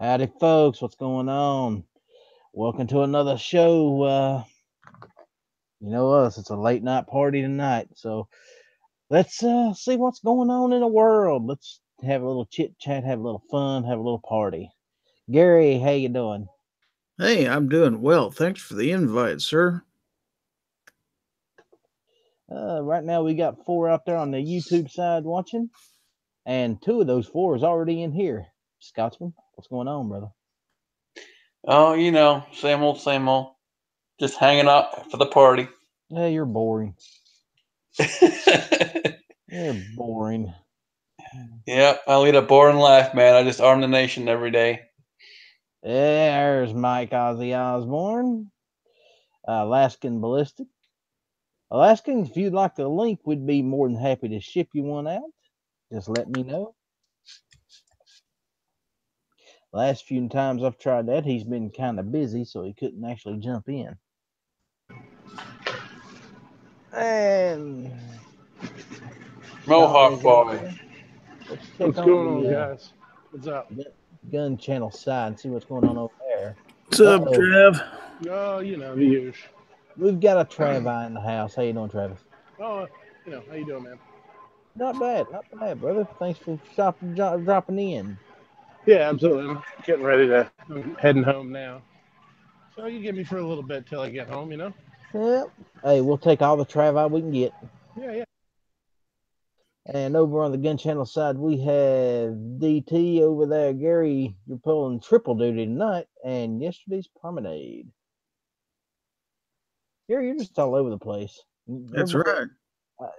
Howdy, folks. What's going on? Welcome to another show. You know us, it's a late night party tonight. So let's see what's going on in the world. Let's have a little chit chat, have a little fun, have a little party. Gary, how you doing? Hey, I'm doing well. Thanks for the invite, sir. Right now we got four out there on the YouTube side watching, and two of those four is already in here. Scotsman, what's going on, brother? Oh, same old, same old. Just hanging out for the party. Yeah, you're boring. You're boring. Yeah, I lead a boring life, man. I just arm the nation every day. There's Mike Ozzy Osbourne, Alaskan Ballistic. Alaskan, if you'd like a link, we'd be more than happy to ship you one out. Just let me know. Last few times I've tried that, he's been kind of busy, so he couldn't actually jump in. And Sean Mohawk is out boy. there. Let's check What's on going on, the guys? What's up? gun channel side and see what's going on over there. What's up, Uh-oh. Trav? Oh, the usual. We've got a Travi in the house. How you doing, Travis? Oh, how you doing, man? Not bad, brother. Thanks for dropping in. Yeah, absolutely. I'm getting ready to. I'm heading home now. So you get me for a little bit till I get home. Yep. Hey, we'll take all the Travi we can get. Yeah. And over on the gun channel side, we have DT over there. Gary, you're pulling triple duty tonight and yesterday's promenade. Gary, you're just all over the place. That's right.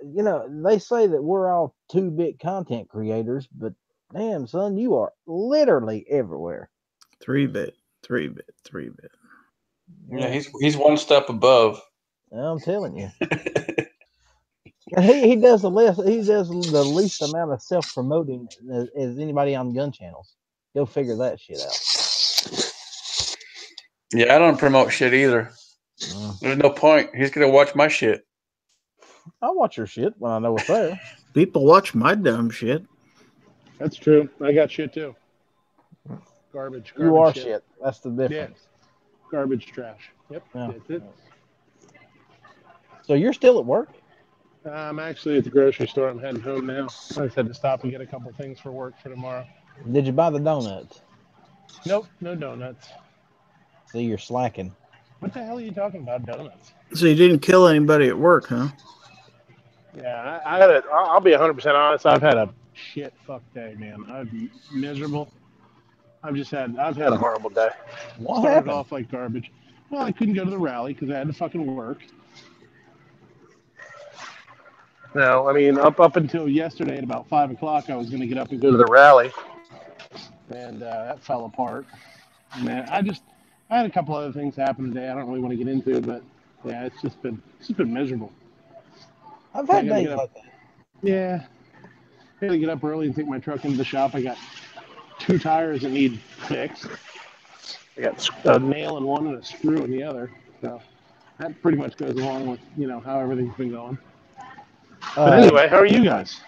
They say that we're all 2-bit content creators, but damn, son, you are literally everywhere. 3-bit, 3-bit, 3-bit. Yeah, he's one step above. I'm telling you. And he does the least amount of self promoting as anybody on gun channels. Go figure that shit out. Yeah, I don't promote shit either. There's no point. He's gonna watch my shit. I watch your shit when I know it's there. People watch my dumb shit. That's true. I got shit too. Garbage. You are shit. That's the difference. Yeah. Garbage trash. Yep. Yeah. That's it. So you're still at work? I'm actually at the grocery store. I'm heading home now. I just had to stop and get a couple things for work for tomorrow. Did you buy the donuts? Nope, no donuts. See, you're slacking. What the hell are you talking about, donuts? So you didn't kill anybody at work, huh? Yeah, I'll be 100% honest. I've had a shit fuck day, man. I'm miserable. I've had a horrible day. What Started happened? off like garbage. Well, I couldn't go to the rally because I had to fucking work. No, I mean up until yesterday at about 5 o'clock, I was going to get up and go to the rally, and that fell apart. Man, I had a couple other things happen today. I don't really want to get into, but yeah, it's just been miserable. I've had days like that. Yeah, I got to get up early and take my truck into the shop. I got 2 tires that need fixed. I got a nail in one and a screw in the other. So that pretty much goes along with how everything's been going. But anyway, how are you guys?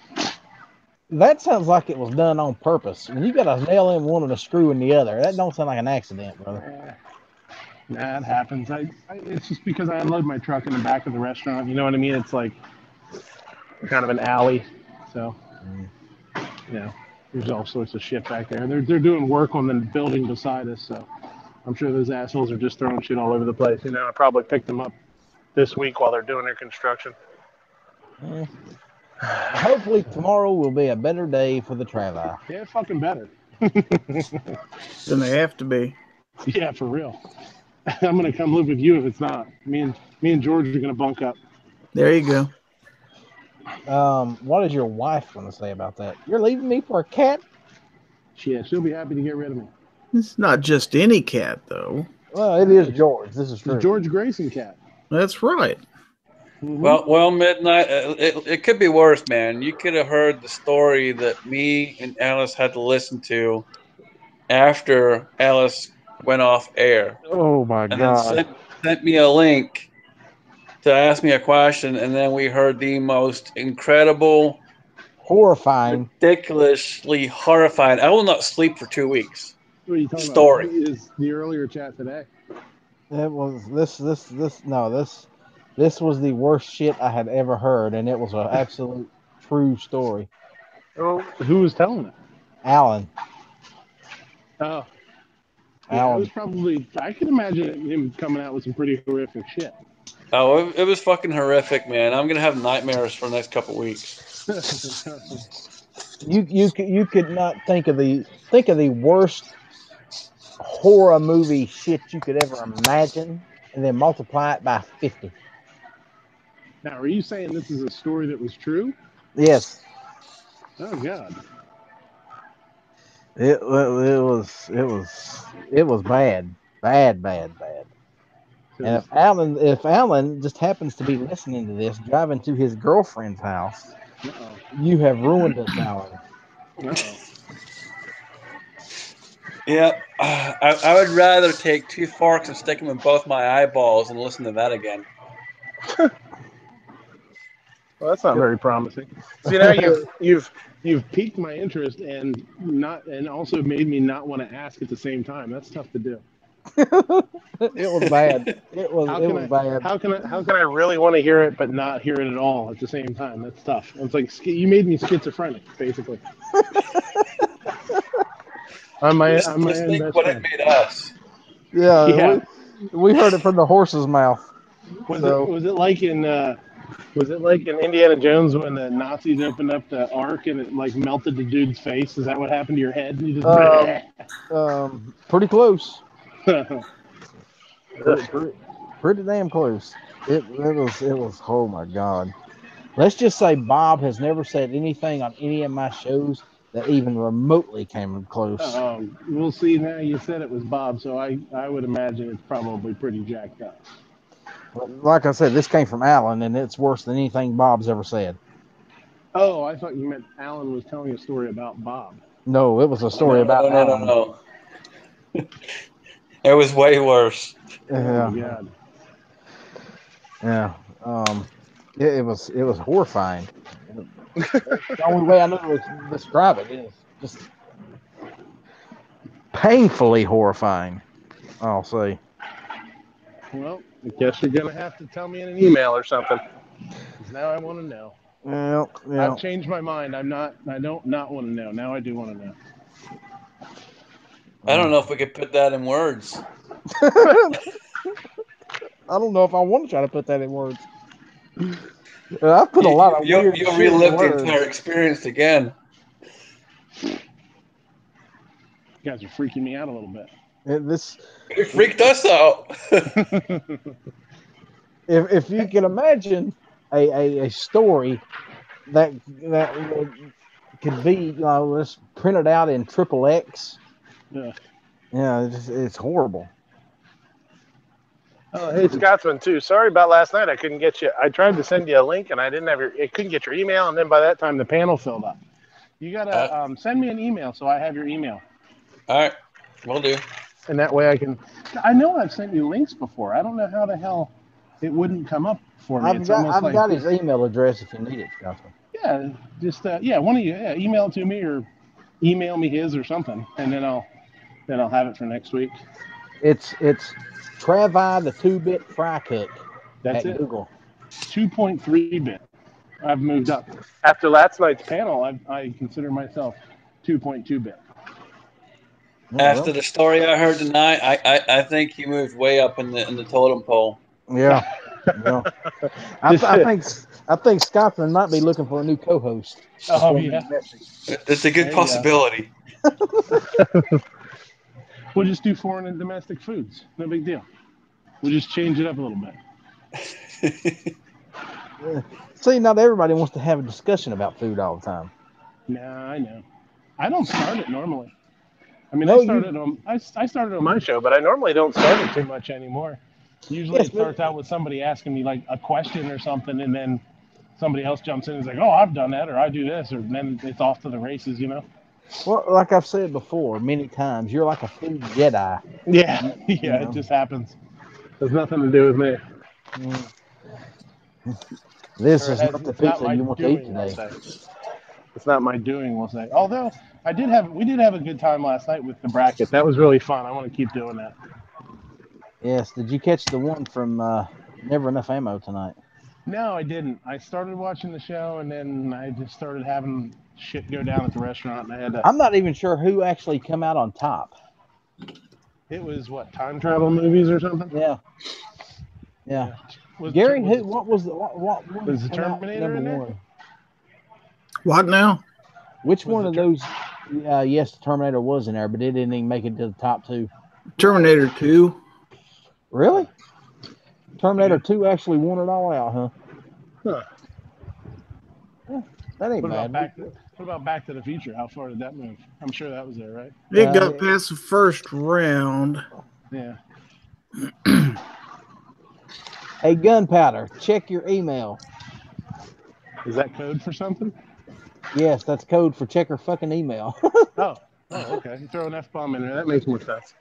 That sounds like it was done on purpose. When you got a nail in one and a screw in the other, that don't sound like an accident, brother. Nah, it happens. It's just because I unload my truck in the back of the restaurant. You know what I mean? It's like kind of an alley. So, there's all sorts of shit back there. They're doing work on the building beside us, so I'm sure those assholes are just throwing shit all over the place. I probably picked them up this week while they're doing their construction. Hopefully tomorrow will be a better day for the Travi. Yeah, fucking better. Then they have to be. Yeah, for real. I'm gonna come live with you if it's not. Me and George are gonna bunk up. There you go. What is your wife going to say about that? You're leaving me for a cat? Yeah, she'll be happy to get rid of me. It's not just any cat, though. Well, it is George. This is true. George Grayson cat. That's right. Mm-hmm. Well, midnight. It could be worse, man. You could have heard the story that me and Alice had to listen to after Alice went off air. Oh my God! And then sent me a link to ask me a question, and then we heard the most incredible, horrifying, ridiculously horrifying. I will not sleep for 2 weeks. What are you talking about? Story. Is the earlier chat today? It was this was the worst shit I had ever heard, and it was an absolute true story. Oh, who was telling it? Alan. Oh, yeah, it was Alan. probably. I can imagine him coming out with some pretty horrific shit. Oh, it was fucking horrific, man. I'm gonna have nightmares for the next couple weeks. You could not think of the worst horror movie shit you could ever imagine, and then multiply it by 50. Now, are you saying this is a story that was true? Yes, Oh God. it was bad, bad. And Because if Alan just happens to be listening to this, driving to his girlfriend's house, uh-oh. you have ruined us, Alan. Uh-oh. Yeah, I would rather take 2 forks and stick them in both my eyeballs and listen to that again. Well, that's not very promising. See, now you've piqued my interest and also made me not want to ask at the same time. That's tough to do. It was bad. It was bad. How can I really want to hear it but not hear it at all at the same time? That's tough. It's like you made me schizophrenic, basically. on my Just own think best what friend. it made us. Yeah, Yeah. we heard it from the horse's mouth. Was it like in Indiana Jones when the Nazis opened up the Ark and it like melted the dude's face? Is that what happened to your head? And you just Pretty close. Ugh. Pretty damn close. It was oh my god. Let's just say Bob has never said anything on any of my shows that even remotely came close. We'll see. Now you said it was Bob, so I would imagine it's probably pretty jacked up. Like I said, this came from Alan, and it's worse than anything Bob's ever said. Oh, I thought you meant Alan was telling a story about Bob. No, it was a story about Alan. No. It was way worse. Yeah, Oh my god. yeah. It was horrifying. The only way I know to describe it is just painfully horrifying. I'll say. Well, I guess you're gonna have to tell me in an email or something. Because now I want to know. Yeah. I've changed my mind. I don't not want to know. Now I do want to know. I don't know if we could put that in words. I don't know if I want to try to put that in words. I've put a lot of weird You'll shit relive in the words. entire experience again. You guys are freaking me out a little bit. It freaked us out. if you can imagine a story that could be let's print it out in XXX. Yeah, it's horrible. Oh, hey, Scotsman too. Sorry about last night. I couldn't get you. I tried to send you a link and I didn't have I couldn't get your email, and then by that time the panel filled up. You gotta send me an email so I have your email. All right, will do. And that way I know I've sent you links before. I don't know how the hell it wouldn't come up for me. I've got his email address if you need it, Scotsman. Yeah, just one of you email it to me or email me his or something, and then I'll have it for next week. It's Travi the 2-bit fry cook. That's at it. Google. 2.3-bit. I've moved up. After last night's panel, I consider myself 2.2-bit. After the story I heard tonight, I think you moved way up in the totem pole. Yeah. I think Scotsman might be looking for a new co-host. Oh yeah, it's a good possibility. We'll just do foreign and domestic foods. No big deal. We'll just change it up a little bit. See, not everybody wants to have a discussion about food all the time. Nah, I know. I don't start it normally. I mean, No, I started on my show, but I normally don't start it too much anymore. Usually it starts out with somebody asking me like a question or something, and then somebody else jumps in and is like, "Oh, I've done that," or "I do this," or then it's off to the races, you know. Well, like I've said before many times, you're like a food Jedi. Yeah, it just happens. There's nothing to do with me. This is not the pizza you want to eat today. It's not my doing, we'll say. Although We did have a good time last night with the bracket. That was really fun. I want to keep doing that. Yes. Did you catch the one from Never Enough Ammo tonight? No, I didn't. I started watching the show and then I just started having shit go down at the restaurant, and I had to. I'm not even sure who actually come out on top. It was what, time travel movies or something? Yeah. Yeah. Gary, what was one was the came out Terminator number in there? one? What now? Which Was one the of those? Yes, the Terminator was in there, but it didn't even make it to the top two. Terminator 2. Really? Terminator 2 actually won it all out, huh? Huh. That ain't What bad. about Back to the Future? How far did that move? I'm sure that was there, right? It got past the first round. Yeah. Hey, Gunpowder, check your email. Is that code for something? Yes, that's code for check her fucking email. Oh, okay. You throw an F-bomb in there. That makes more sense.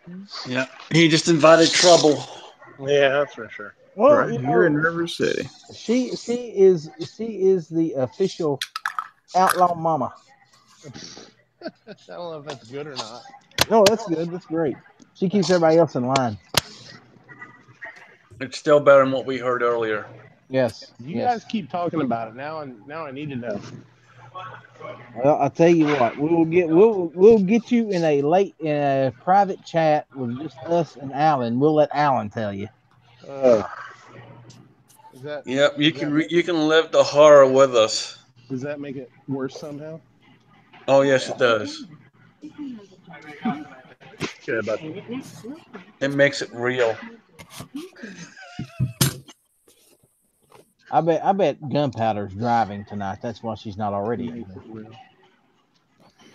Yeah, he just invited trouble. Yeah, that's for sure. Well, Right here in River City. she is the official outlaw mama. I don't know if that's good or not. No, that's good. That's great. She keeps everybody else in line. It's still better than what we heard earlier. Yes. You guys keep talking about it now, and now I need to know. Well, I'll tell you what. We'll get you in a private chat with just us and Alan. We'll let Alan tell you. Is that? Yep, you can live the horror with us. Does that make it worse somehow? Oh yes, it does. Good, but It makes it real. I bet Gunpowder's driving tonight. That's why she's not already in makes here. it real.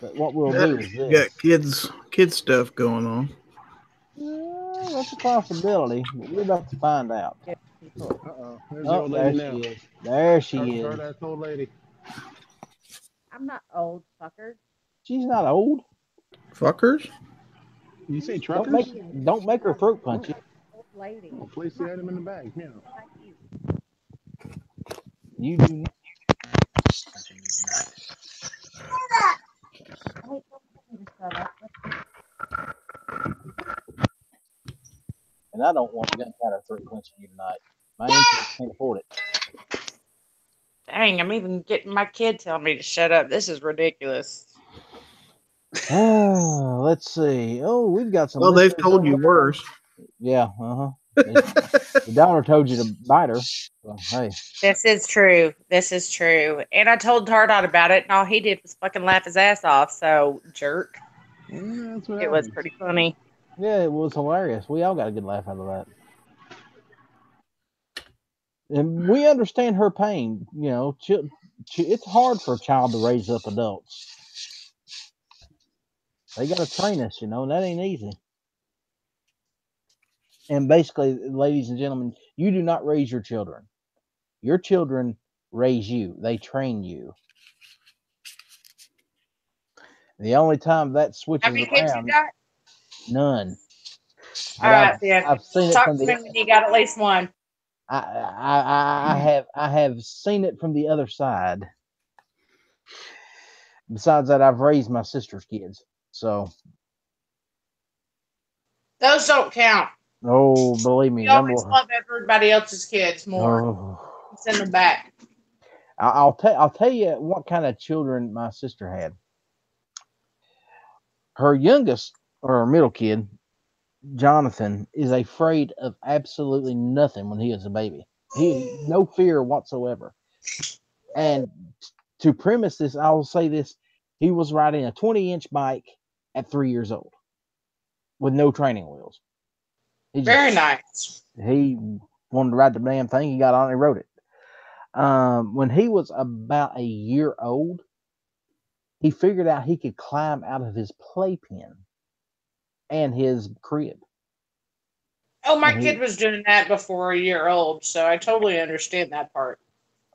But what we'll do is You this. got kids stuff going on. That's a possibility. But we're about to find out. Uh-oh. There's the Oh, old there lady she now. is. There she is. That old lady. I'm not old, fucker. She's not old. Fuckers? You say Don't truckers? make her throat punch you. Old lady. Oh, place the item in the bag. Yeah. Like you. You do not. Wait, don't tell me to shut up. And I don't want Gunpowder throat punching you tonight. My insurance can't afford it. Dang, I'm even getting my kid telling me to shut up. This is ridiculous. Let's see. Oh, we've got some. Well, they've listeners told you over there. worse. Yeah. The daughter told you to bite her. So, hey. This is true. This is true. And I told Tardot about it, and all he did was fucking laugh his ass off. So, jerk. Yeah, that's what It was happens. pretty funny. Yeah, it was hilarious. We all got a good laugh out of that. And we understand her pain. You know, it's hard for a child to raise up adults. They got to train us, you know, and that ain't easy. And basically, ladies and gentlemen, you do not raise your children. Your children raise you. They train you. The only time that switches How many kids you around, got? none. All right, yeah. I've seen it Talk from to me the. when you got at least one. I have seen it from the other side. Besides that, I've raised my sister's kids. So. Those don't count. Oh, believe me, We always love everybody else's kids more. Oh. Send them back. I'll tell you what kind of children my sister had. Her youngest or her middle kid, Jonathan, is afraid of absolutely nothing when he is a baby. He no fear whatsoever. And to premise this, I will say this: he was riding a 20-inch bike at 3 years old with no training wheels. Very nice. He wanted to ride the damn thing. He got on and rode it. When he was about a year old, he figured out he could climb out of his playpen and his crib. Oh, my kid was doing that before a year old, so I totally understand that part.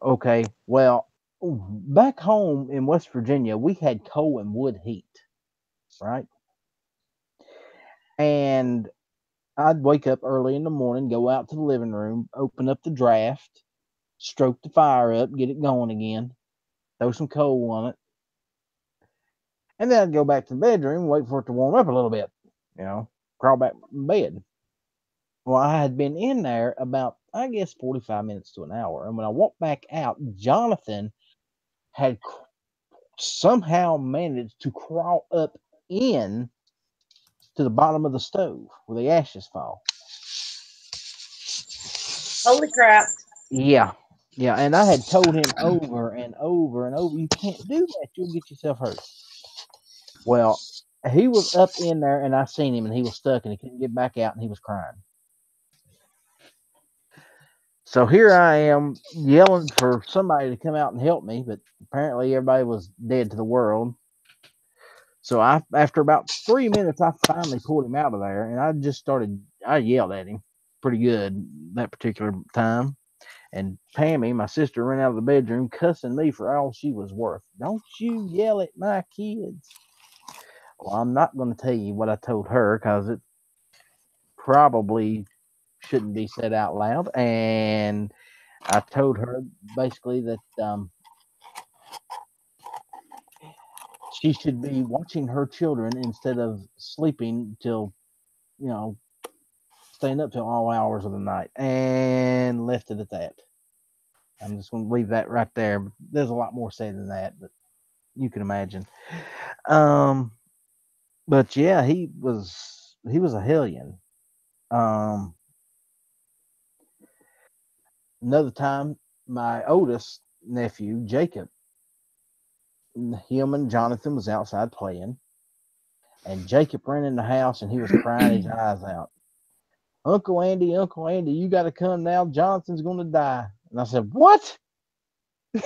Okay, well, back home in West Virginia, we had coal and wood heat, right? And I'd wake up early in the morning, go out to the living room, open up the draft, stroke the fire up, get it going again, throw some coal on it. And then I'd go back to the bedroom, wait for it to warm up a little bit, crawl back in bed. Well, I had been in there about, I guess, 45 minutes to an hour. And when I walked back out, Jonathan had somehow managed to crawl up in to the bottom of the stove where the ashes fall. Holy crap. Yeah. Yeah. And I had told him over and over and over, you can't do that. You'll get yourself hurt. Well, he was up in there and I seen him and he was stuck and he couldn't get back out and he was crying. So here I am yelling for somebody to come out and help me, but apparently everybody was dead to the world. So after about 3 minutes, I finally pulled him out of there, and I yelled at him pretty good that particular time. And Pammy, my sister, ran out of the bedroom cussing me for all she was worth. Don't you yell at my kids. Well, I'm not going to tell you what I told her because it probably shouldn't be said out loud. And I told her basically that she should be watching her children instead of sleeping till, staying up till all hours of the night, and left it at that. I'm just going to leave that right there. There's a lot more said than that, but you can imagine. But yeah, he was a hellion. Um, Another time, my oldest nephew Jacob, him and Jonathan was outside playing, and Jacob ran in the house and he was crying his eyes out. Uncle Andy, you got to come now. Jonathan's going to die. And I said, what?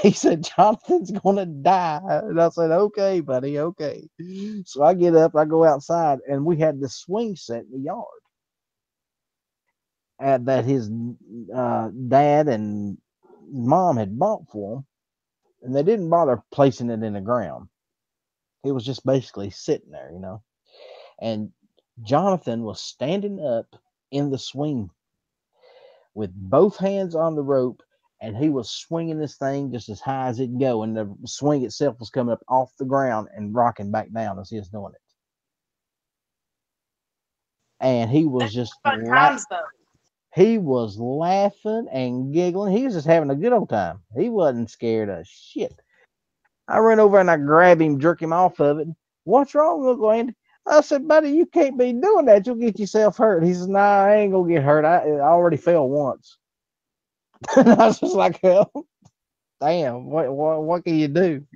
He said, Jonathan's going to die. And I said, okay, buddy, okay. So I get up, I go outside, and we had this swing set in the yard that his dad and mom had bought for him. And they didn't bother placing it in the ground. It was just basically sitting there, And Jonathan was standing up in the swing with both hands on the rope, and he was swinging this thing just as high as it could go, and the swing itself was coming up off the ground and rocking back down as he was doing it. And he was just he was laughing and giggling. He was just having a good old time. He wasn't scared of shit. I ran over and I grabbed him, jerked him off of it. What's wrong, Uncle Andy? I said, buddy, you can't be doing that. You'll get yourself hurt. He says, nah, I ain't going to get hurt. I already fell once. And I was just like, hell, damn, what can you do,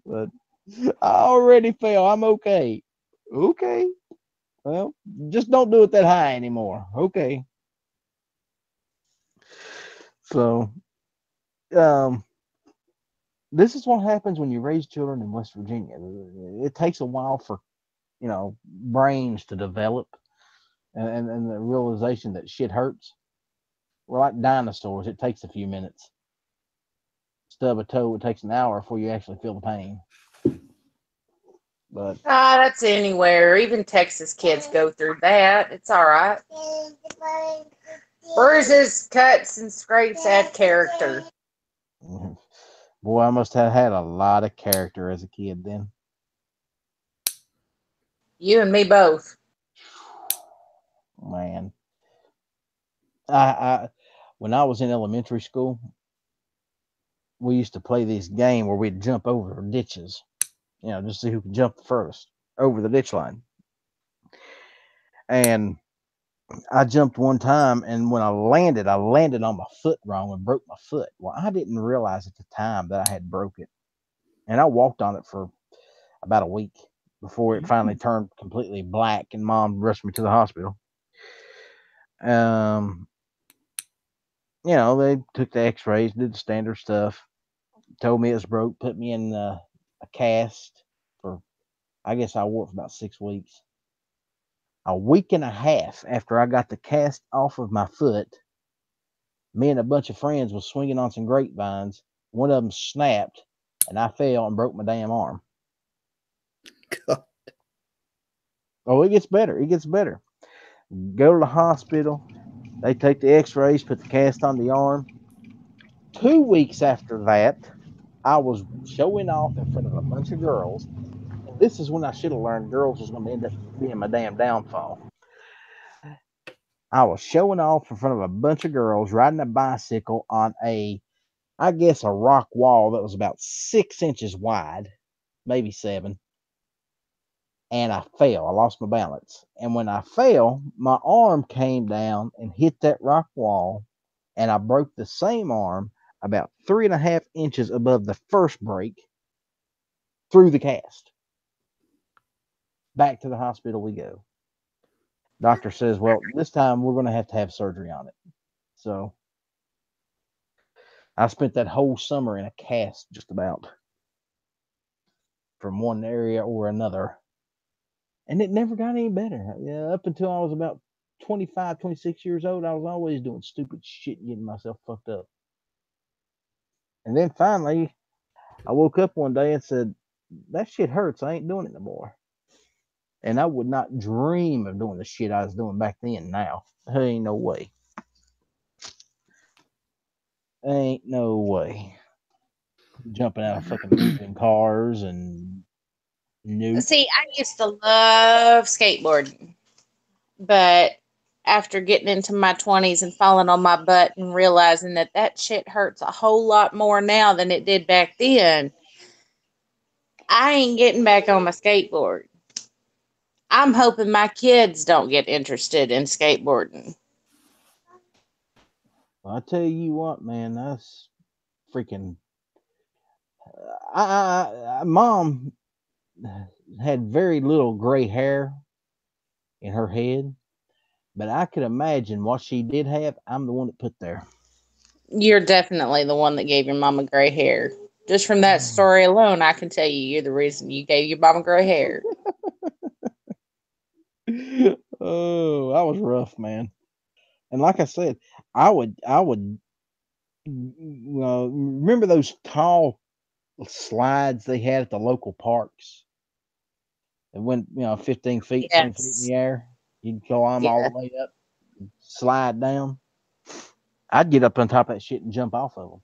But I already fell. I'm okay. Okay. Well, just don't do it that high anymore. Okay. So, this is what happens when you raise children in West Virginia. It takes a while for, brains to develop and the realization that shit hurts. We're like dinosaurs. It takes a few minutes. Stub a toe, it takes an hour before you actually feel the pain. But that's anywhere. Even Texas kids go through that. It's all right. Bruises, cuts, and scrapes add character. Boy, I must have had a lot of character as a kid then. You and me both. Man. I when I was in elementary school, we used to play this game where we'd jump over ditches, just see who could jump the furthest over the ditch line. And I jumped one time, and when I landed on my foot wrong and broke my foot. Well, I didn't realize at the time that I had broke it. And I walked on it for about a week before it finally turned completely black, and Mom rushed me to the hospital. They took the x-rays, did the standard stuff, told me it was broke, put me in a cast for, I guess I wore it for about 6 weeks. A week and a half after I got the cast off of my foot, me and a bunch of friends was swinging on some grapevines. One of them snapped, and I fell and broke my damn arm. God. Oh, it gets better. It gets better. Go to the hospital. They take the x-rays, put the cast on the arm. 2 weeks after that, I was showing off in front of a bunch of girls. And this is when I should have learned girls was going to end up being my damn downfall. I was showing off in front of a bunch of girls riding a bicycle on I guess, a rock wall that was about 6 inches wide, maybe 7. And I fell. I lost my balance. And when I fell, my arm came down and hit that rock wall. And I broke the same arm about 3.5 inches above the first break through the cast. Back to the hospital we go. Doctor says, well, this time we're going to have surgery on it. So I spent that whole summer in a cast just about from one area or another. And it never got any better. Yeah, up until I was about 25, 26 years old, I was always doing stupid shit and getting myself fucked up. And then finally, I woke up one day and said, that shit hurts. I ain't doing it no more. And I would not dream of doing the shit I was doing back then now. There ain't no way. Ain't no way. Jumping out of fucking moving cars and nope. See, I used to love skateboarding, but after getting into my 20s and falling on my butt and realizing that shit hurts a whole lot more now than it did back then, I ain't getting back on my skateboard. I'm hoping my kids don't get interested in skateboarding. Well, I tell you what, man, that's freaking. Mom had very little gray hair in her head, but I could imagine what she did have. I'm the one that put there. You're definitely the one that gave your mama gray hair. Just from that story alone, I can tell you're the reason you gave your mama gray hair. Oh, I was rough, man. And like I said, I would remember those tall slides they had at the local parks. It went 15 feet, 20 feet in Yes. the air. You'd climb all Yeah. the way up, slide down. I'd get up on top of that shit and jump off of them.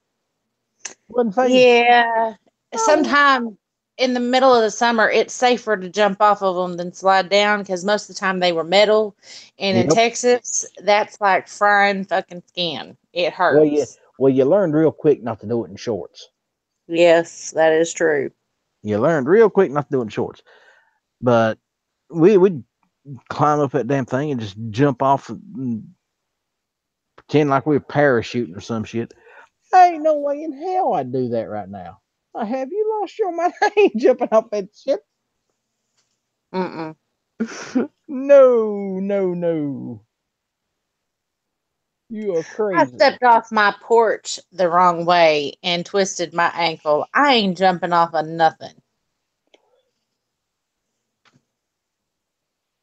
Wouldn't phase me. Yeah. Sometime in the middle of the summer, it's safer to jump off of them than slide down because most of the time they were metal. And in Yep. Texas, that's like frying fucking skin. It hurts. Well, you learned real quick not to do it in shorts. Yes, that is true. You learned real quick not to do it in shorts. But we would climb up that damn thing and just jump off and pretend like we were parachuting or some shit. Ain't no way in hell I'd do that right now. Have you lost your mind? I ain't jumping off that shit. Mm-mm. No. You are I crazy. stepped off my porch the wrong way and twisted my ankle. I ain't jumping off of nothing.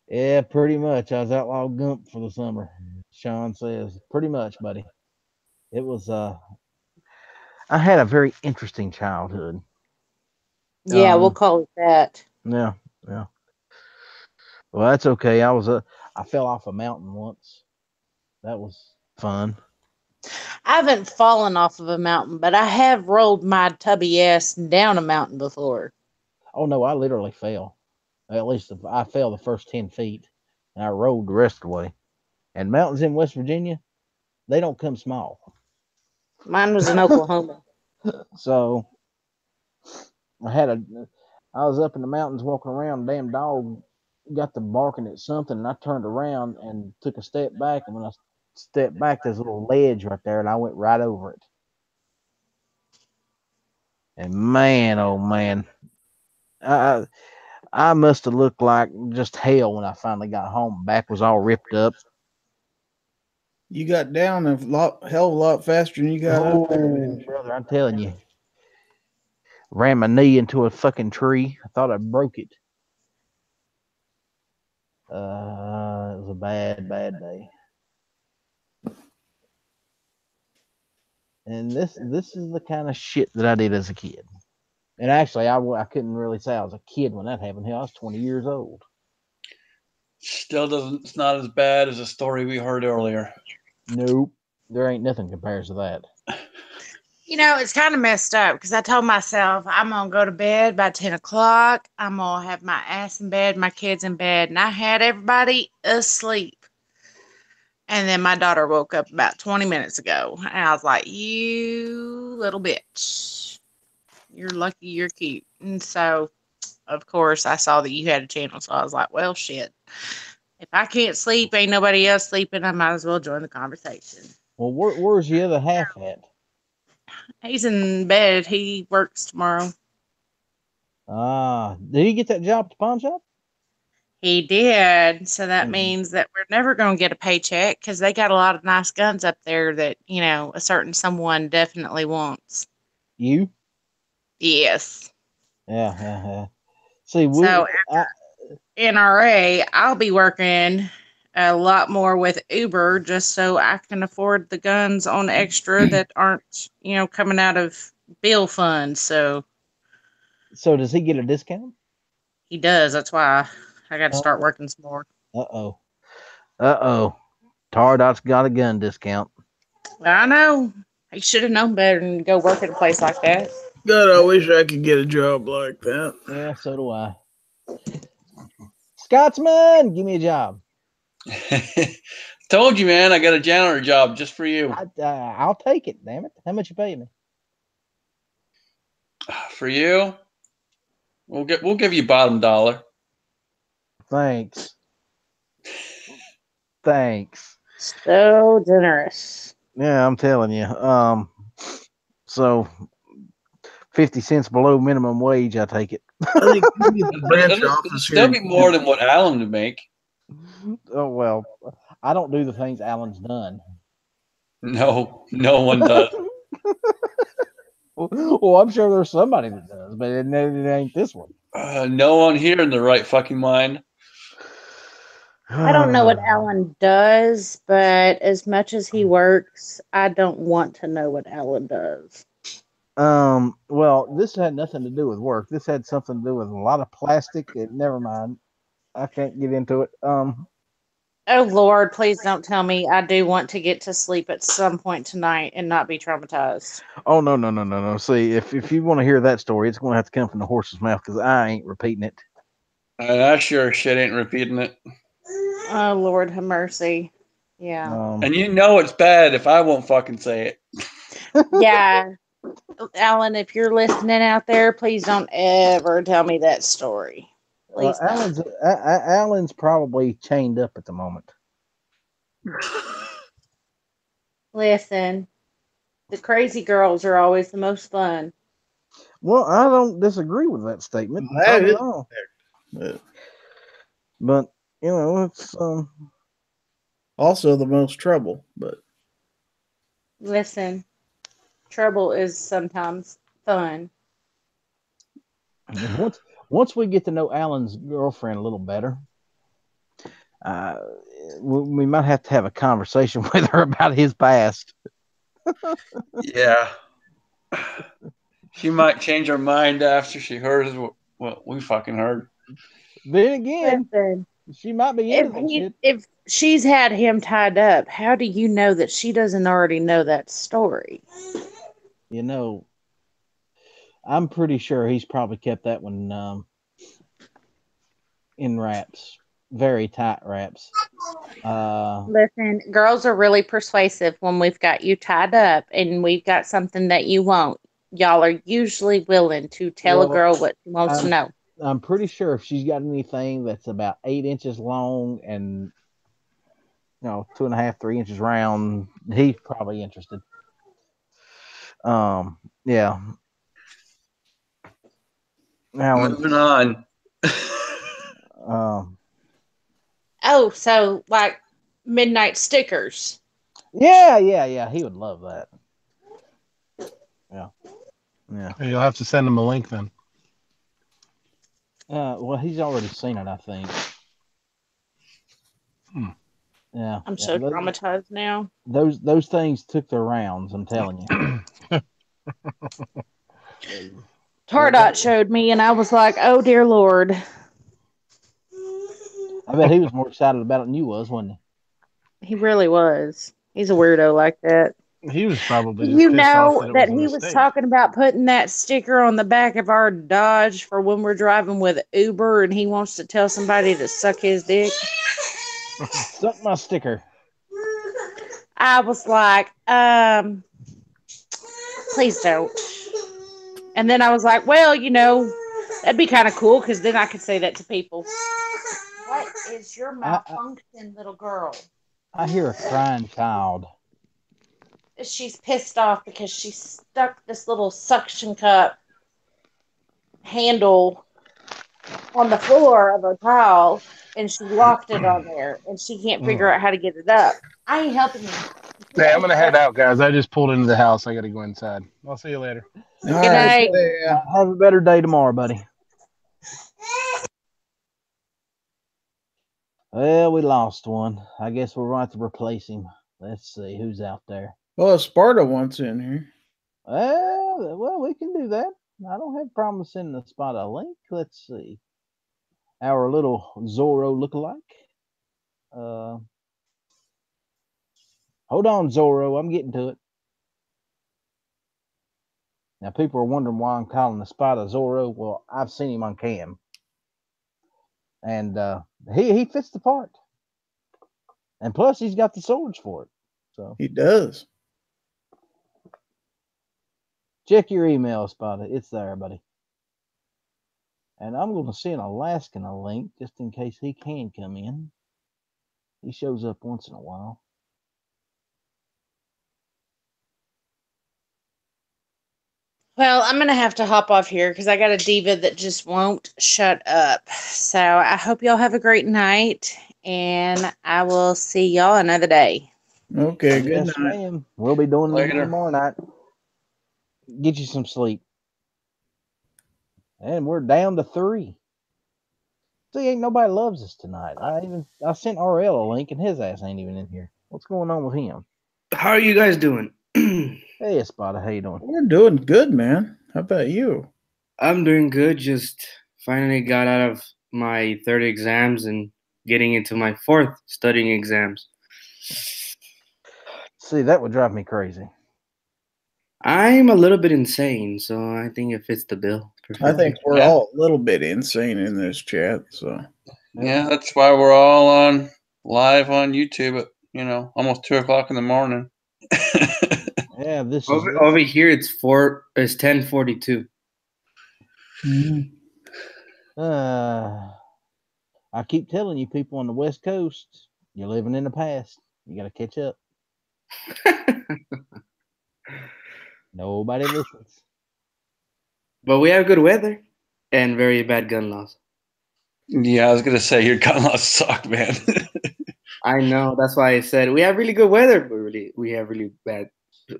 Yeah, pretty much. I was Outlaw Gump for the summer. Sean says, pretty much, buddy. It was. I had a very interesting childhood. Yeah, we'll call it that. Yeah. Well, that's okay. I fell off a mountain once. That was fun. I haven't fallen off of a mountain, but I have rolled my tubby ass down a mountain before. Oh no, I literally fell. At least I fell the first 10 feet, and I rolled the rest of the way. And mountains in West Virginia, they don't come small. Mine was in Oklahoma. So I was up in the mountains walking around. A damn dog got to barking at something, and I turned around and took a step back. And when I stepped back, there's a little ledge right there, and I went right over it. And man, oh man, I must have looked like just hell when I finally got home. Back was all ripped up. You got down a hell of a lot faster than you got up there, didn't you? Brother, I'm telling you, ran my knee into a fucking tree. I thought I broke it. It was a bad day. And this is the kind of shit that I did as a kid. And actually, I couldn't really say I was a kid when that happened. Hell, I was 20 years old. Still doesn't. It's not as bad as the story we heard earlier. Nope, there ain't nothing compares to that. It's kind of messed up because I told myself I'm going to go to bed by 10 o'clock. I'm going to have my ass in bed, my kids in bed, and I had everybody asleep. And then my daughter woke up about 20 minutes ago. And I was like, you little bitch. You're lucky you're cute. And so, of course, I saw that you had a channel. So I was like, well, shit. If I can't sleep, ain't nobody else sleeping. I might as well join the conversation. Well, where's the other half at? He's in bed. He works tomorrow. Did he get that job at the pawn shop? He did. So that Mhm. means that we're never going to get a paycheck because they got a lot of nice guns up there that, a certain someone definitely wants. You? Yes. Yeah. See, So NRA, I'll be working a lot more with Uber just so I can afford the guns on extra that aren't, coming out of bill funds. So does he get a discount? he does. That's why I got to start Oh. working some more. Uh-oh. Tardot's got a gun discount. I know. He should have known better than go work at a place like that. God, I wish I could get a job like that. Yeah, so do I. Scotsman, give me a job. Told you, man. I got a janitor job just for you. I'll take it. Damn it! How much you pay me? For you, we'll give you bottom dollar. Thanks. So generous. Yeah, I'm telling you. So 50 cents below minimum wage, I take it. I think we get the branch office here. That'll be more than what Alan would make. Oh well, I don't do the things Alan's done. No one does. Well, I'm sure there's somebody that does, but it ain't this one. No one here in the right fucking mind. I don't know what Alan does, but as much as he works, I don't want to know what Alan does. Well, this had nothing to do with work. This had something to do with a lot of plastic. Never mind. I can't get into it. Oh Lord, please don't tell me I do want to get to sleep at some point tonight and not be traumatized. Oh no. See, if you want to hear that story, it's going to have to come from the horse's mouth because I ain't repeating it. I sure shit ain't repeating it. Oh Lord, have mercy. Yeah. And you know it's bad if I won't fucking say it. Yeah. Alan, if you're listening out there, please don't ever tell me that story. Please don't. Alan's probably chained up at the moment. Listen, the crazy girls are always the most fun. Well, I don't disagree with that statement. That is wrong. correct. But it's Also the most trouble, but Listen, trouble is sometimes fun. once we get to know Alan's girlfriend a little better, we might have to have a conversation with her about his past. Yeah. She might change her mind after she heard what we fucking heard. Then again, Listen, she might be into that shit. if she's had him tied up, how do you know that she doesn't already know that story? I'm pretty sure he's probably kept that one in wraps, very tight wraps. Listen, girls are really persuasive when we've got you tied up and we've got something that you want. Y'all are usually willing to tell a girl what she wants to know. I'm pretty sure if she's got anything that's about 8 inches long and 2.5, 3 inches round, he's probably interested. Yeah. Alan, moving on. Oh, so like midnight stickers. Yeah. He would love that. Yeah. You'll have to send him a link then. Well, he's already seen it, I think. Yeah. I'm so traumatized now. Those things took their rounds, I'm telling you. Tardot showed me, and I was like, "Oh dear Lord!" I bet he was more excited about it than you was, wasn't he? He really was. He's a weirdo like that. He was probably just You pissed off know that it that was a he was mistake. talking about putting that sticker on the back of our Dodge for when we're driving with Uber, and he wants to tell somebody to suck his dick. Suck my sticker. I was like, please don't. And then I was like, well, that'd be kind of cool because then I could say that to people. What is your malfunction, little girl? I hear a crying child. She's pissed off because she stuck this little suction cup handle on the floor of a tile and she locked it on there and she can't figure out how to get it up. I ain't helping you. Hey, I'm gonna head out, guys. I just pulled into the house. I gotta go inside. I'll see you later. All Good right. night. Yeah. Have a better day tomorrow, buddy. Well, we lost one. I guess we'll have to replace him. Let's see who's out there. Well, Sparta wants in here. Well, we can do that. I don't have a problem sending the spot a link. Let's see. Our little Zorro lookalike. Hold on, Zorro. I'm getting to it. Now, people are wondering why I'm calling the spot a Zorro. Well, I've seen him on cam. And he fits the part. And plus, he's got the swords for it. So He does. check your email, Spotted. It's there, buddy. And I'm going to send Alaskan a link just in case he can come in. He shows up once in a while. Well, I'm going to have to hop off here because I got a diva that just won't shut up. So I hope y'all have a great night and I will see y'all another day. Okay, good Yes, night. ma'am. We'll be doing it Later. again tomorrow night. Get you some sleep. And we're down to 3. See, ain't nobody loves us tonight. I sent RL a link and his ass ain't even in here. What's going on with him? How are you guys doing? Hey, Spotted, how you doing? We're doing good, man. How about you? I'm doing good. Just finally got out of my third exams and getting into my fourth studying exams. See, that would drive me crazy. I'm a little bit insane, so I think it fits the bill. I think we're Yeah. all a little bit insane in this chat. So Yeah, that's why we're all on live on YouTube at almost 2 o'clock in the morning. Yeah, this is Over here, it's 10:42. I keep telling you, people on the West Coast, you're living in the past. You got to catch up. Nobody listens. But we have good weather and very bad gun laws. Yeah, I was gonna say your gun laws suck, man. I know. That's why I said we have really good weather, but we have really bad.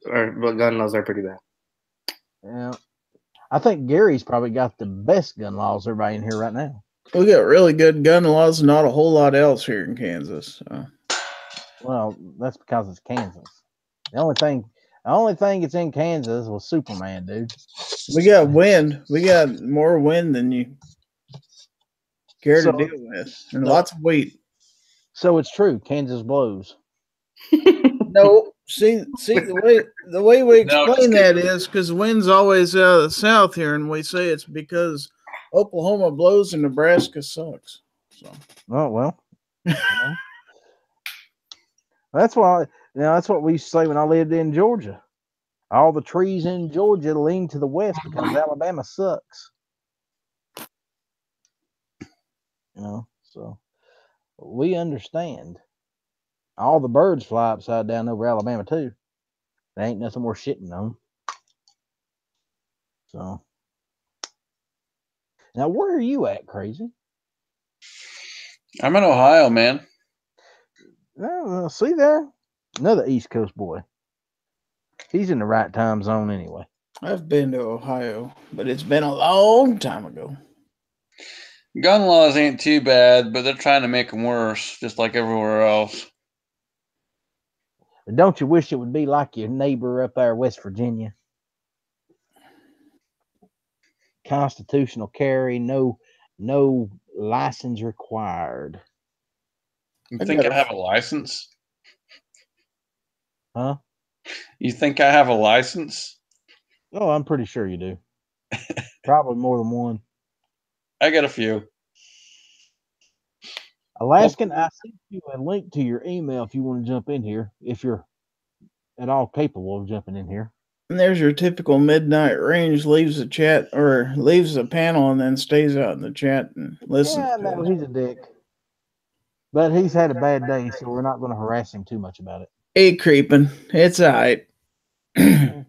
Our gun laws are pretty bad. Yeah, I think Gary's probably got the best gun laws everybody in here right now. we got really good gun laws, not a whole lot else here in Kansas. So. Well, that's because it's Kansas. The only thing that's in Kansas was Superman, dude. We got wind. We got more wind than you care to deal with, and lots of wheat. So it's true. Kansas blows. No, see the way we No, explain that is because the wind's always out of the south here, and we say it's because Oklahoma blows and Nebraska sucks. So. Oh well. That's why. That's what we used to say when I lived in Georgia. All the trees in Georgia lean to the west because Alabama sucks. So we understand. All the birds fly upside down over Alabama too. There ain't nothing worth shitting on. So now, where are you at, Crazy? I'm in Ohio, man. Well, see there, another East Coast boy. He's in the right time zone anyway. I've been to Ohio, but it's been a long time ago. Gun laws ain't too bad, but they're trying to make them worse, just like everywhere else. But don't you wish it would be like your neighbor up there, West Virginia? Constitutional carry, no license required. You think I'd have a license? Huh? You think I have a license? Oh, I'm pretty sure you do. Probably more than one. I got a few. Alaskan, I sent you a link to your email if you want to jump in here, if you're at all capable of jumping in here. And there's your typical midnight range, leaves the chat or leaves the panel and then stays out in the chat and listens Yeah, to no, us. he's a dick. But he's had a bad day, so we're not going to harass him too much about it. Hey, creeping. It's all right. I've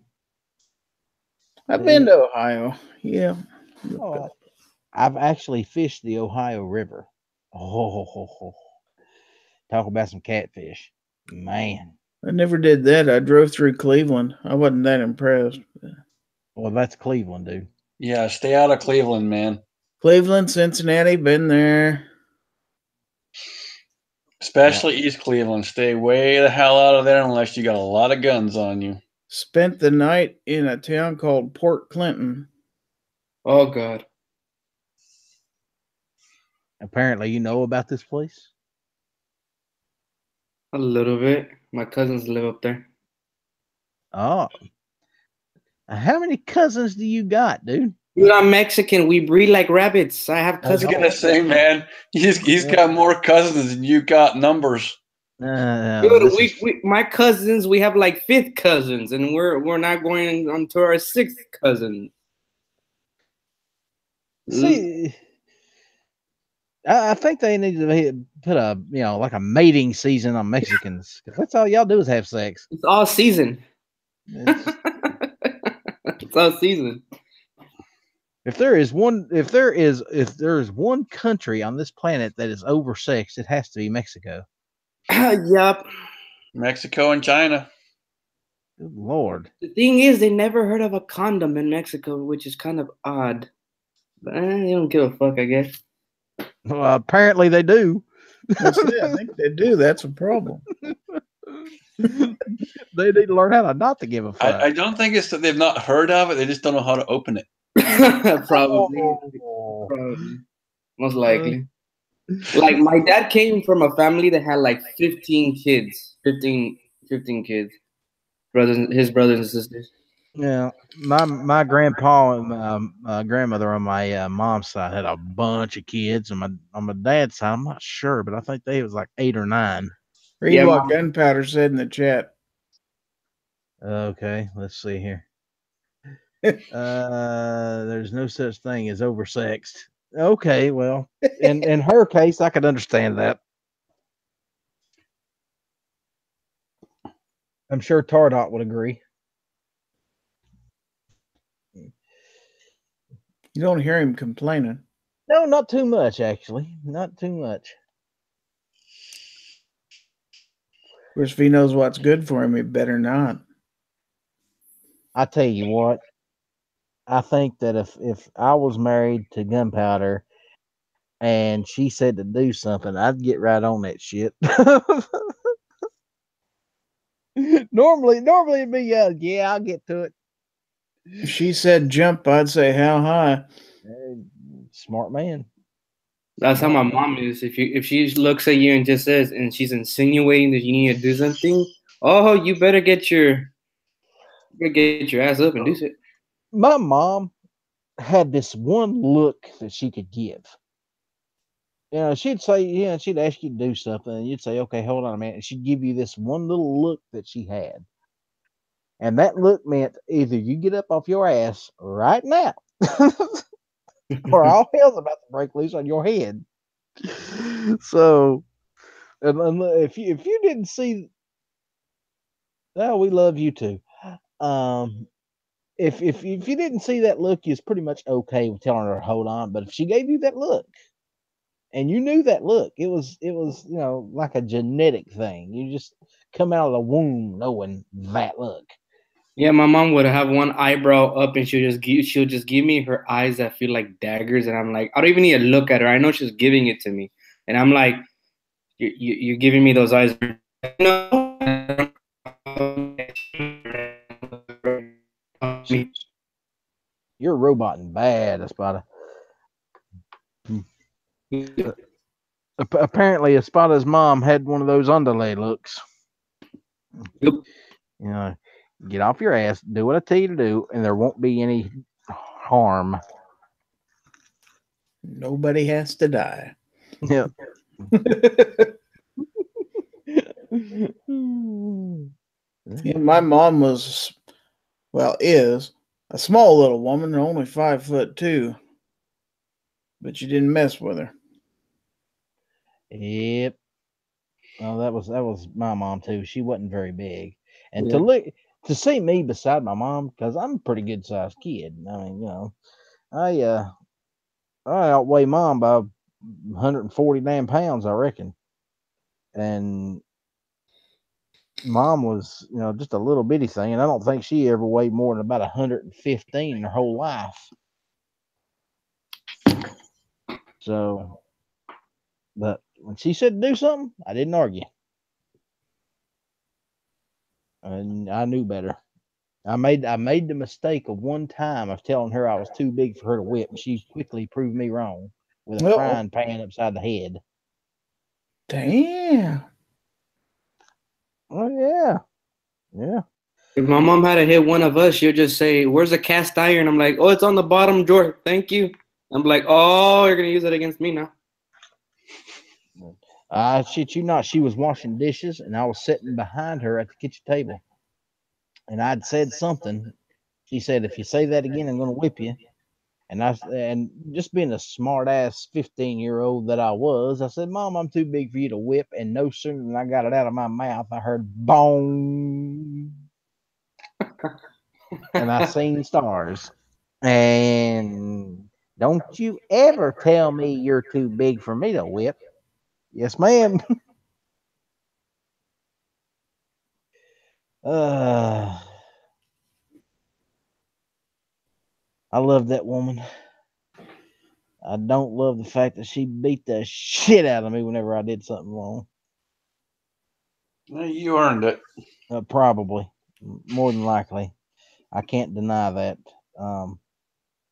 been to Ohio. Yeah. Oh, I've actually fished the Ohio River. Oh, talk about some catfish. Man. I never did that. I drove through Cleveland. I wasn't that impressed. Well, that's Cleveland, dude. Yeah, stay out of Cleveland, man. Cleveland, Cincinnati, been there. Especially East Cleveland. Stay way the hell out of there unless you got a lot of guns on you. Spent the night in a town called Port Clinton. Oh God. Apparently, you know about this place? A little bit. My cousins live up there. Oh. How many cousins do you got, dude? Dude, I'm Mexican. We breed like rabbits. I have I was cousins. gonna say, man, he's got more cousins than you got numbers. Dude, my cousins, we have like 5th cousins, and we're not going on to our 6th cousin. See, I think they need to put a like a mating season on Mexicans. 'Cause that's all y'all do is have sex. It's all season. It's- It's all season. if there is one country on this planet that is oversexed, it has to be Mexico. Yup. Mexico and China. Good Lord. The thing is, they never heard of a condom in Mexico, which is kind of odd. But they don't give a fuck, I guess. Well, apparently they do. That's it. I think they do. That's a problem. They need to learn how to not to give a fuck. I don't think it's that they've not heard of it. They just don't know how to open it. Probably. Oh. Probably. Most likely. Like, my dad came from a family that had like 15 kids. 15 kids. His brothers and sisters. Yeah, my grandpa and grandmother on my mom's side had a bunch of kids, and on my dad's side, I'm not sure, but I think they was like 8 or 9. Read Yeah, what Mom. Gunpowder said in the chat. Okay, let's see here. There's no such thing as oversexed. Okay, well, in her case, I could understand that. I'm sure Tardot would agree. You don't hear him complaining. No, not too much, actually. Not too much. Of course, if he knows what's good for him, he better not. I tell you what, I think that if I was married to Gunpowder and she said to do something, I'd get right on that shit. normally it'd be yeah, I'll get to it. If she said jump, I'd say how high. Smart man. That's how my mom is. If she looks at you and just says, and she's insinuating that you need to do something, oh, you better get your ass up and do it. My mom had this one look that she could give. She'd say, she'd ask you to do something, and you'd say, okay, hold on a minute. And she'd give you this one little look that she had. And that look meant either you get up off your ass right now, or all hell's about to break loose on your head. So, and if you didn't see, well, we love you too. If you didn't see that look, you's pretty much okay with telling her to hold on. But if she gave you that look, and you knew that look, it was like a genetic thing. You just come out of the womb knowing that look. Yeah, my mom would have one eyebrow up, and she'll just give me her eyes that feel like daggers, and I'm like, I don't even need to look at her. I know she's giving it to me, and I'm like, you're giving me those eyes. No. You're roboting bad, Espada. Apparently, Espada's mom had one of those underlay looks. Yep. Get off your ass, do what I tell you to do, and there won't be any harm. Nobody has to die. Yep. Yeah, my mom was, well, is a small little woman, only 5'2", but you didn't mess with her. Yep. Oh, that was my mom too. She wasn't very big, and Yeah. to see me beside my mom, because I'm a pretty good sized kid. I mean, I outweigh mom by 140 damn pounds, I reckon. And mom was, just a little bitty thing, and I don't think she ever weighed more than about 115 in her whole life. So, but when she said to do something, I didn't argue, and I knew better. I made the mistake of one time of telling her I was too big for her to whip, and she quickly proved me wrong with a Uh-oh. frying pan upside the head. Damn. Oh yeah, yeah. If my mom had to hit one of us, she'll just say, "Where's the cast iron?" I'm like, "Oh, it's on the bottom drawer. Thank you." I'm like, "Oh, you're gonna use it against me now." I shit you not. She was washing dishes, and I was sitting behind her at the kitchen table, and I'd said something. She said, "If you say that again, I'm going to whip you." And just being a smart ass 15-year-old that I was, I said, "Mom, I'm too big for you to whip." And no sooner than I got it out of my mouth, I heard boom, and I seen stars. And don't you ever tell me you're too big for me to whip. Yes, ma'am. uh, I love that woman. I don't love the fact that she beat the shit out of me whenever I did something wrong. You earned it. Probably, more than likely. I can't deny that. Um,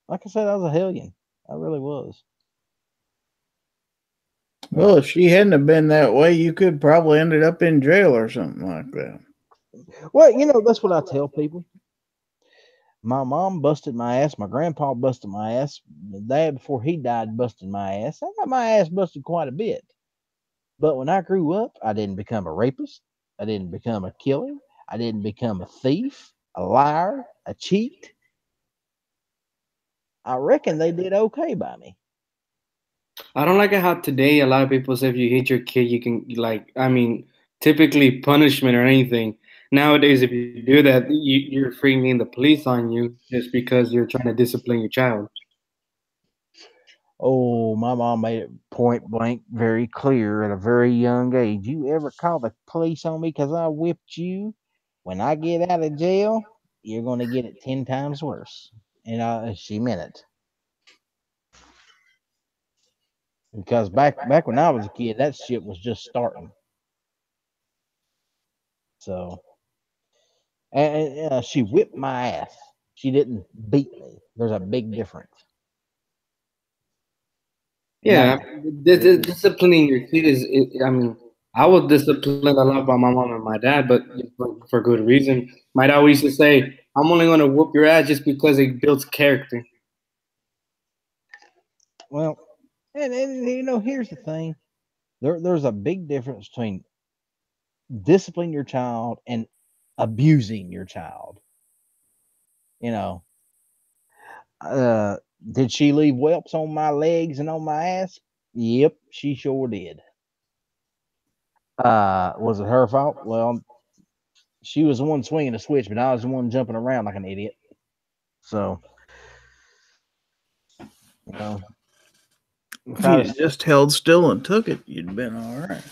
like I said, I was a hellion. I really was. Well, if she hadn't have been that way, you could probably ended up in jail or something like that. Well, that's what I tell people. My mom busted my ass. My grandpa busted my ass. The dad, before he died, busted my ass. I got my ass busted quite a bit. But when I grew up, I didn't become a rapist. I didn't become a killer. I didn't become a thief, a liar, a cheat. I reckon they did okay by me. I don't like it how today a lot of people say if you hit your kid, you can like. I mean, typically punishment or anything. Nowadays, if you do that, you're bringing the police on you just because you're trying to discipline your child. Oh, my mom made it point blank very clear at a very young age. You ever call the police on me because I whipped you? When I get out of jail, you're going to get it 10 times worse. And she meant it. Because back when I was a kid, that shit was just starting. So, and she whipped my ass. She didn't beat me. There's a big difference. Yeah, Now, disciplining your kid is. I mean, I was disciplined a lot by my mom and my dad, but for good reason. My dad used to say, "I'm only going to whoop your ass just because it builds character." well, and here's the thing. There's a big difference between disciplining your child and abusing your child. You know, uh, did she leave whelps on my legs and on my ass? Yep, she sure did. Was it her fault? Well, she was the one swinging the switch, but I was the one jumping around like an idiot. So, you know, If if I you was, just held still and took it, you'd been all right.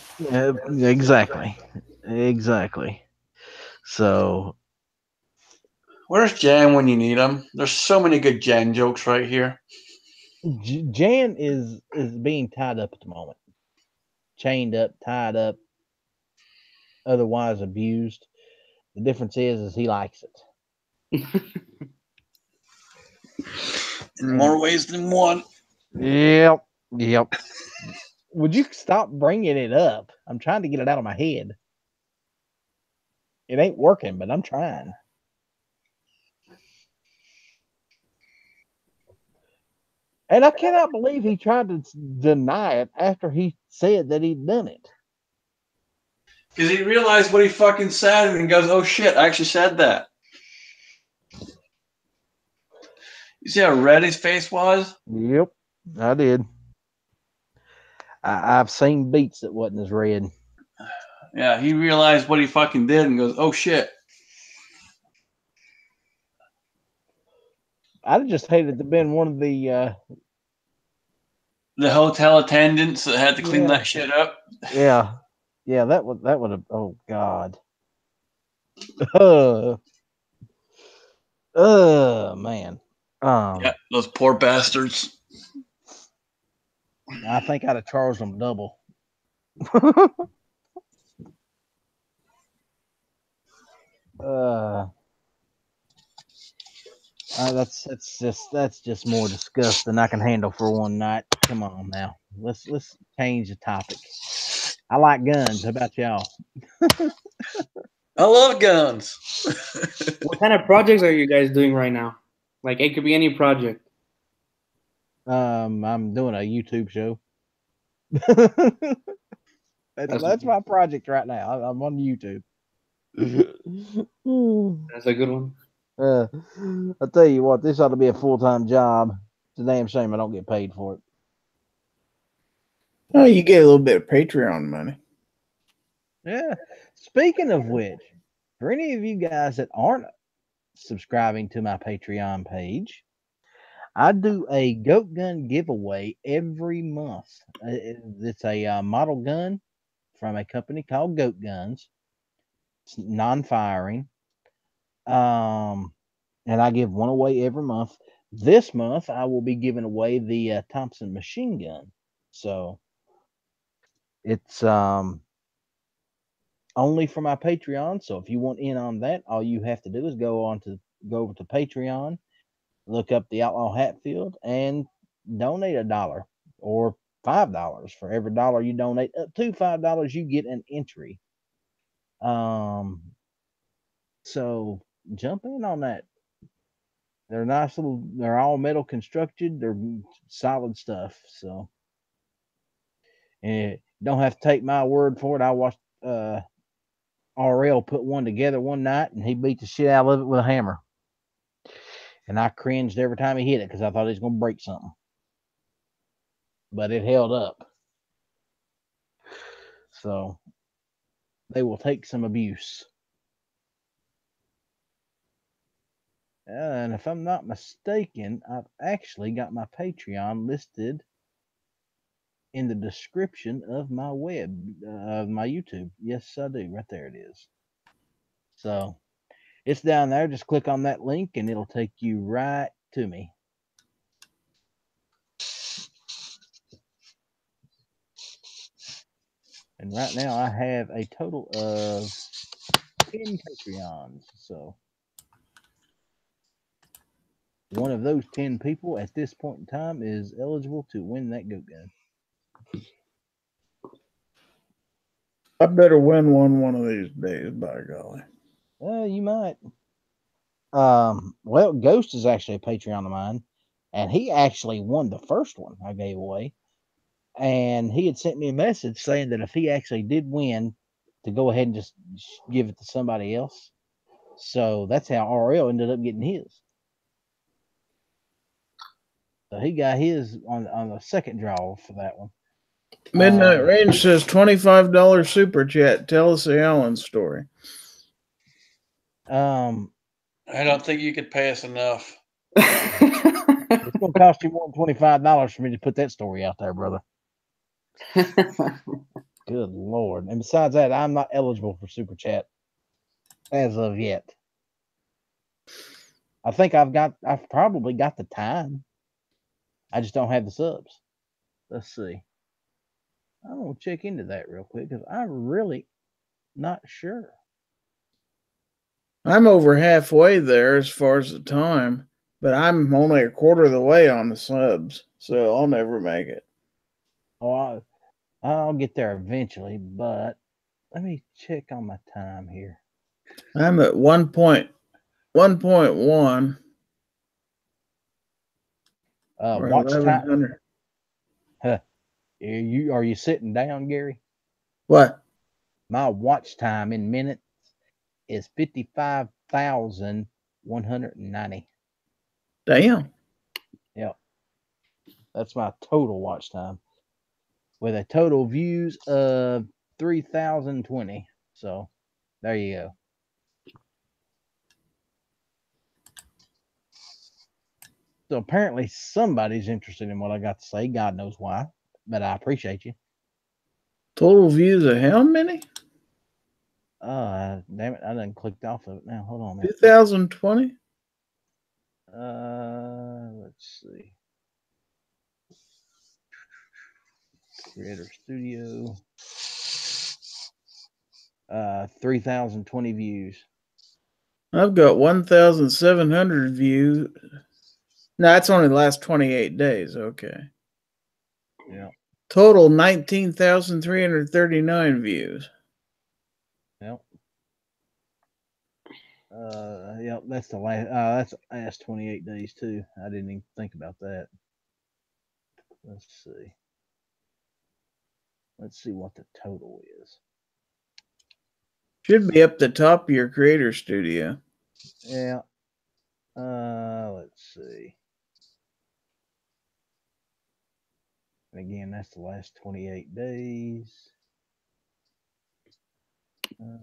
exactly, exactly. So, Where's Jan when you need him? There's so many good Jan jokes right here. Jan is being tied up at the moment, chained up, tied up, otherwise abused. The difference is he likes it. In more ways than one. Yep, yep. Would you stop bringing it up? I'm trying to get it out of my head. It ain't working, but I'm trying. And I cannot believe he tried to deny it after he said that he'd done it. Because he realized what he fucking said and goes, "Oh shit, I actually said that." You see how red his face was? Yep, I did. I've seen beats that wasn't as red. Yeah, he realized what he fucking did and goes, "Oh shit." I'd just hated to been one of the hotel attendants that had to clean that shit up. Yeah, that would have. Oh God. Man. Yeah, those poor bastards. I think I'd have charged them double. That's just more disgust than I can handle for one night. Come on now, let's change the topic. I like guns. How about y'all? I love guns. What kind of projects are you guys doing right now? Like, it could be any project. I'm doing a YouTube show. that's my project right now. I'm on YouTube. That's a good one. I tell you what, this ought to be a full-time job. It's a damn shame I don't get paid for it. Oh, you get a little bit of Patreon money. Yeah. Speaking of which, for any of you guys that aren't subscribing to my Patreon page, I do a goat gun giveaway every month. It's a model gun from a company called Goat Guns. It's non-firing. And I give one away every month. This month, I will be giving away the Thompson machine gun. So it's only for my Patreon. So if you want in on that, all you have to do is go over to Patreon, look up the Outlaw Hatfield, and donate $1 or $5. For every dollar you donate up to $5, you get an entry. So jump in on that. They're nice little. They're all metal constructed. They're solid stuff. So, and don't have to take my word for it. I watched RL put one together one night, and he beat the shit out of it with a hammer. And I cringed every time he hit it because I thought he was going to break something. But it held up. So they will take some abuse. And if I'm not mistaken, I've actually got my Patreon listed in the description of my my YouTube. Yes, I do. Right there it is. So it's down there. Just click on that link and it'll take you right to me. And right now I have a total of 10 Patreons. So one of those 10 people at this point in time is eligible to win that goat gun. I better win one of these days, by golly. Well, you might. Well, Ghost is actually a Patreon of mine, and he actually won the first one I gave away. And he had sent me a message saying that if he actually did win, to go ahead and just give it to somebody else. So that's how RL ended up getting his. So he got his on the second draw for that one. Midnight Range says $25 super chat. Tell us the Allen story. I don't think you could pay us enough. It's going to cost you more than $25 for me to put that story out there, brother. Good Lord. And besides that, I'm not eligible for super chat as of yet. I think I've probably got the time. I just don't have the subs. Let's see. I'm going to check into that real quick because I'm really not sure. I'm over halfway there as far as the time, but I'm only a quarter of the way on the subs, so I'll never make it. Oh, I'll get there eventually, but let me check on my time here. I'm at 1.1. Or Watch time. 1100. Are you sitting down, Gary? What? My watch time in minutes is 55,190. Damn. Yep. That's my total watch time, with a total views of 3,020. So there you go. So apparently somebody's interested in what I got to say. God knows why, but I appreciate you. Total views of how many? Damn it, I done clicked off of it now. Hold on a minute. 2020? Let's see. Creator Studio. 3,020 views. I've got 1,700 views. No, that's only the last 28 days. Okay. Yeah. Total 19,339 views. Yep. Yep, that's the last 28 days too. I didn't even think about that. Let's see. Let's see what the total is. Should be up the top of your Creator Studio. Yeah. Let's see. And again, that's the last 28 days.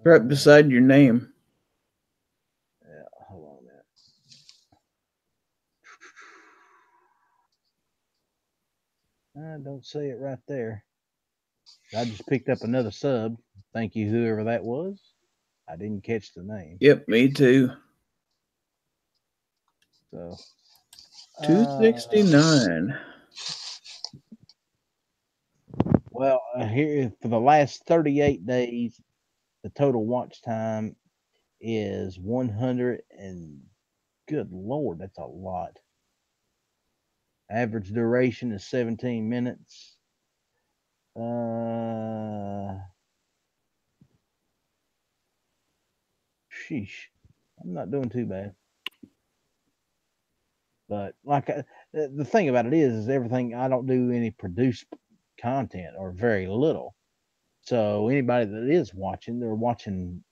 Right beside your name. Yeah, hold on a minute. I don't see it right there. I just picked up another sub. Thank you, whoever that was. I didn't catch the name. Yep, me too. So 269. Well, here for the last 38 days, the total watch time is 100 and good Lord, that's a lot. Average duration is 17 minutes. Sheesh, I'm not doing too bad. But like the thing about it is everything. I don't do any produced content or very little. So anybody that is watching, they're watching,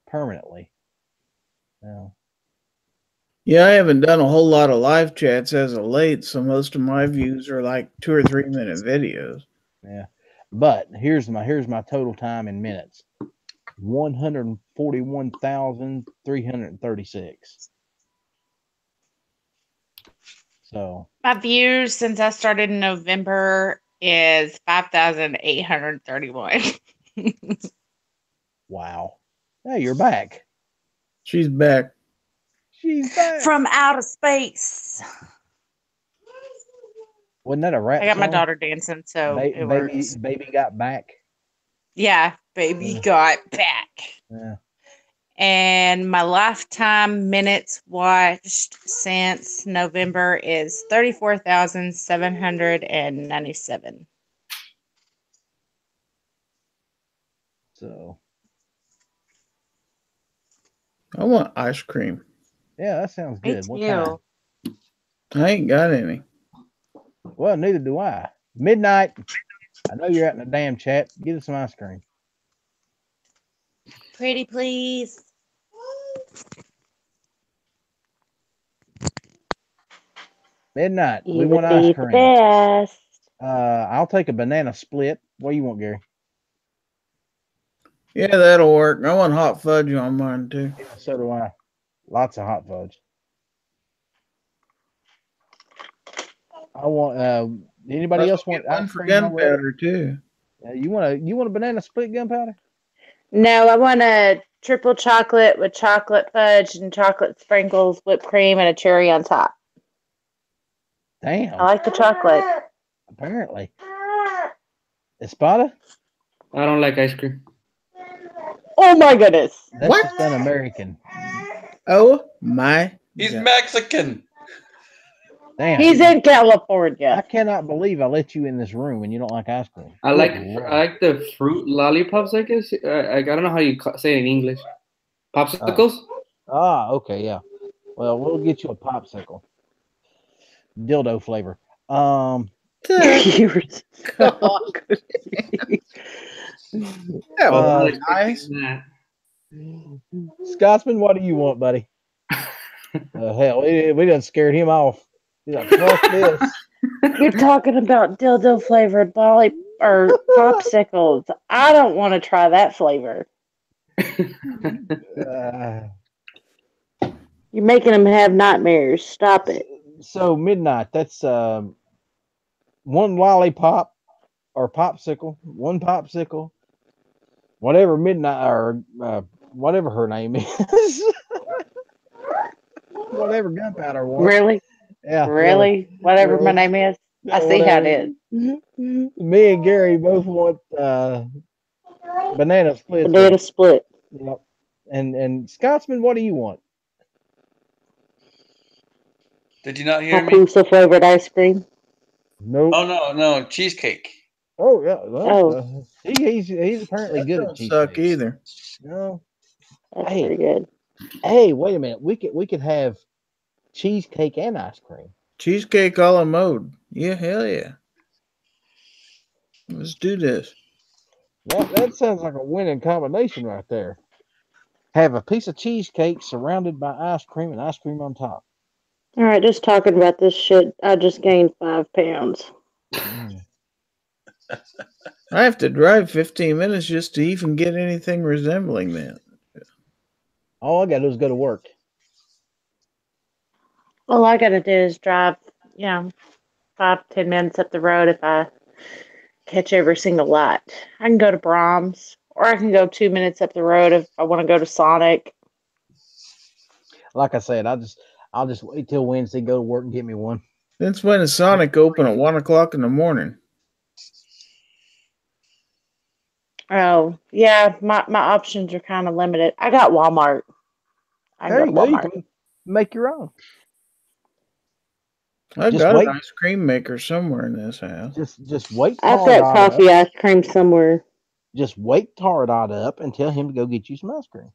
permanently. Yeah, I haven't done a whole lot of live chats as of late, so most of my views are like 2 or 3 minute videos. Yeah. But here's my total time in minutes. 141,336. So my views since I started in November is 5,831. wow. Hey, you're back. She's back. She's back. From outer space. Wasn't that a rap I got song? my daughter dancing, so it works. Baby got back. Yeah, baby got back. Yeah. And my lifetime minutes watched since November is 34,797. So I want ice cream. yeah, that sounds good. Me What time? I ain't got any. Well, neither do I. Midnight. I know you're out in the damn chat. Get us some ice cream. Pretty please. Midnight. You we would want ice be cream. the best. I'll take a banana split. What do you want, Gary? Yeah, that'll work. I want hot fudge on mine too. Yeah, so do I. Lots of hot fudge. I want. Anybody else want one ice for cream already? gunpowder too? You want a banana split gunpowder? No, I want a triple chocolate with chocolate fudge and chocolate sprinkles, whipped cream, and a cherry on top. Damn. I like the chocolate. Apparently. Espada? I don't like ice cream. Oh my goodness. That's What? just un-American. Oh my! He's God. Mexican. Damn. He's in California. I cannot believe I let you in this room and you don't like ice cream. I Good like Lord. the fruit lollipops. I guess I don't know how you say it in English. Popsicles. Okay, yeah. Well, we'll get you a popsicle, dildo flavor. You were so good. That Uh, was nice. Scotsman, what do you want, buddy? Hell, we done scared him off. He's like, fuck this. You're talking about dildo flavored lolly or popsicles. I don't want to try that flavor. Uh, You're making them have nightmares. Stop it. so midnight. That's one lollipop or popsicle, one popsicle, whatever midnight or whatever her name is, whatever gunpowder wants. Really? Yeah, Really? Whatever my Really? name is. Yeah, I see how it whatever. is. Me and Gary both want banana splits. Banana split. Yep. And Scotsman, what do you want? Did you not hear me? Papusa flavored ice cream. Nope. Oh no, cheesecake. Oh yeah. Well, Oh. he's apparently That good at don't cheesecake. suck either. No. That's Hey. pretty good. Hey, wait a minute. We could have cheesecake and ice cream. Cheesecake a la mode. Yeah, hell yeah. Let's do this. That sounds like a winning combination right there. Have a piece of cheesecake surrounded by ice cream and ice cream on top. All right, just talking about this shit, I just gained 5 pounds. Mm. I have to drive 15 minutes just to even get anything resembling that. All I got to do is go to work. All I gotta do is drive, 5-10 minutes up the road if I catch every single light. I can go to Brahms, or I can go 2 minutes up the road if I want to go to Sonic. Like I said, I'll just wait till Wednesday, go to work and get me one. Since when is Sonic open at 1 o'clock in the morning? Oh, yeah, my options are kind of limited. I got Walmart. I can There go you to go. You Walmart. can make your own. I've Just got wait. an ice cream maker somewhere in this house. Just wait. I've Tardot got coffee up. ice cream somewhere. Just wake Tardot up and tell him to go get you some ice cream.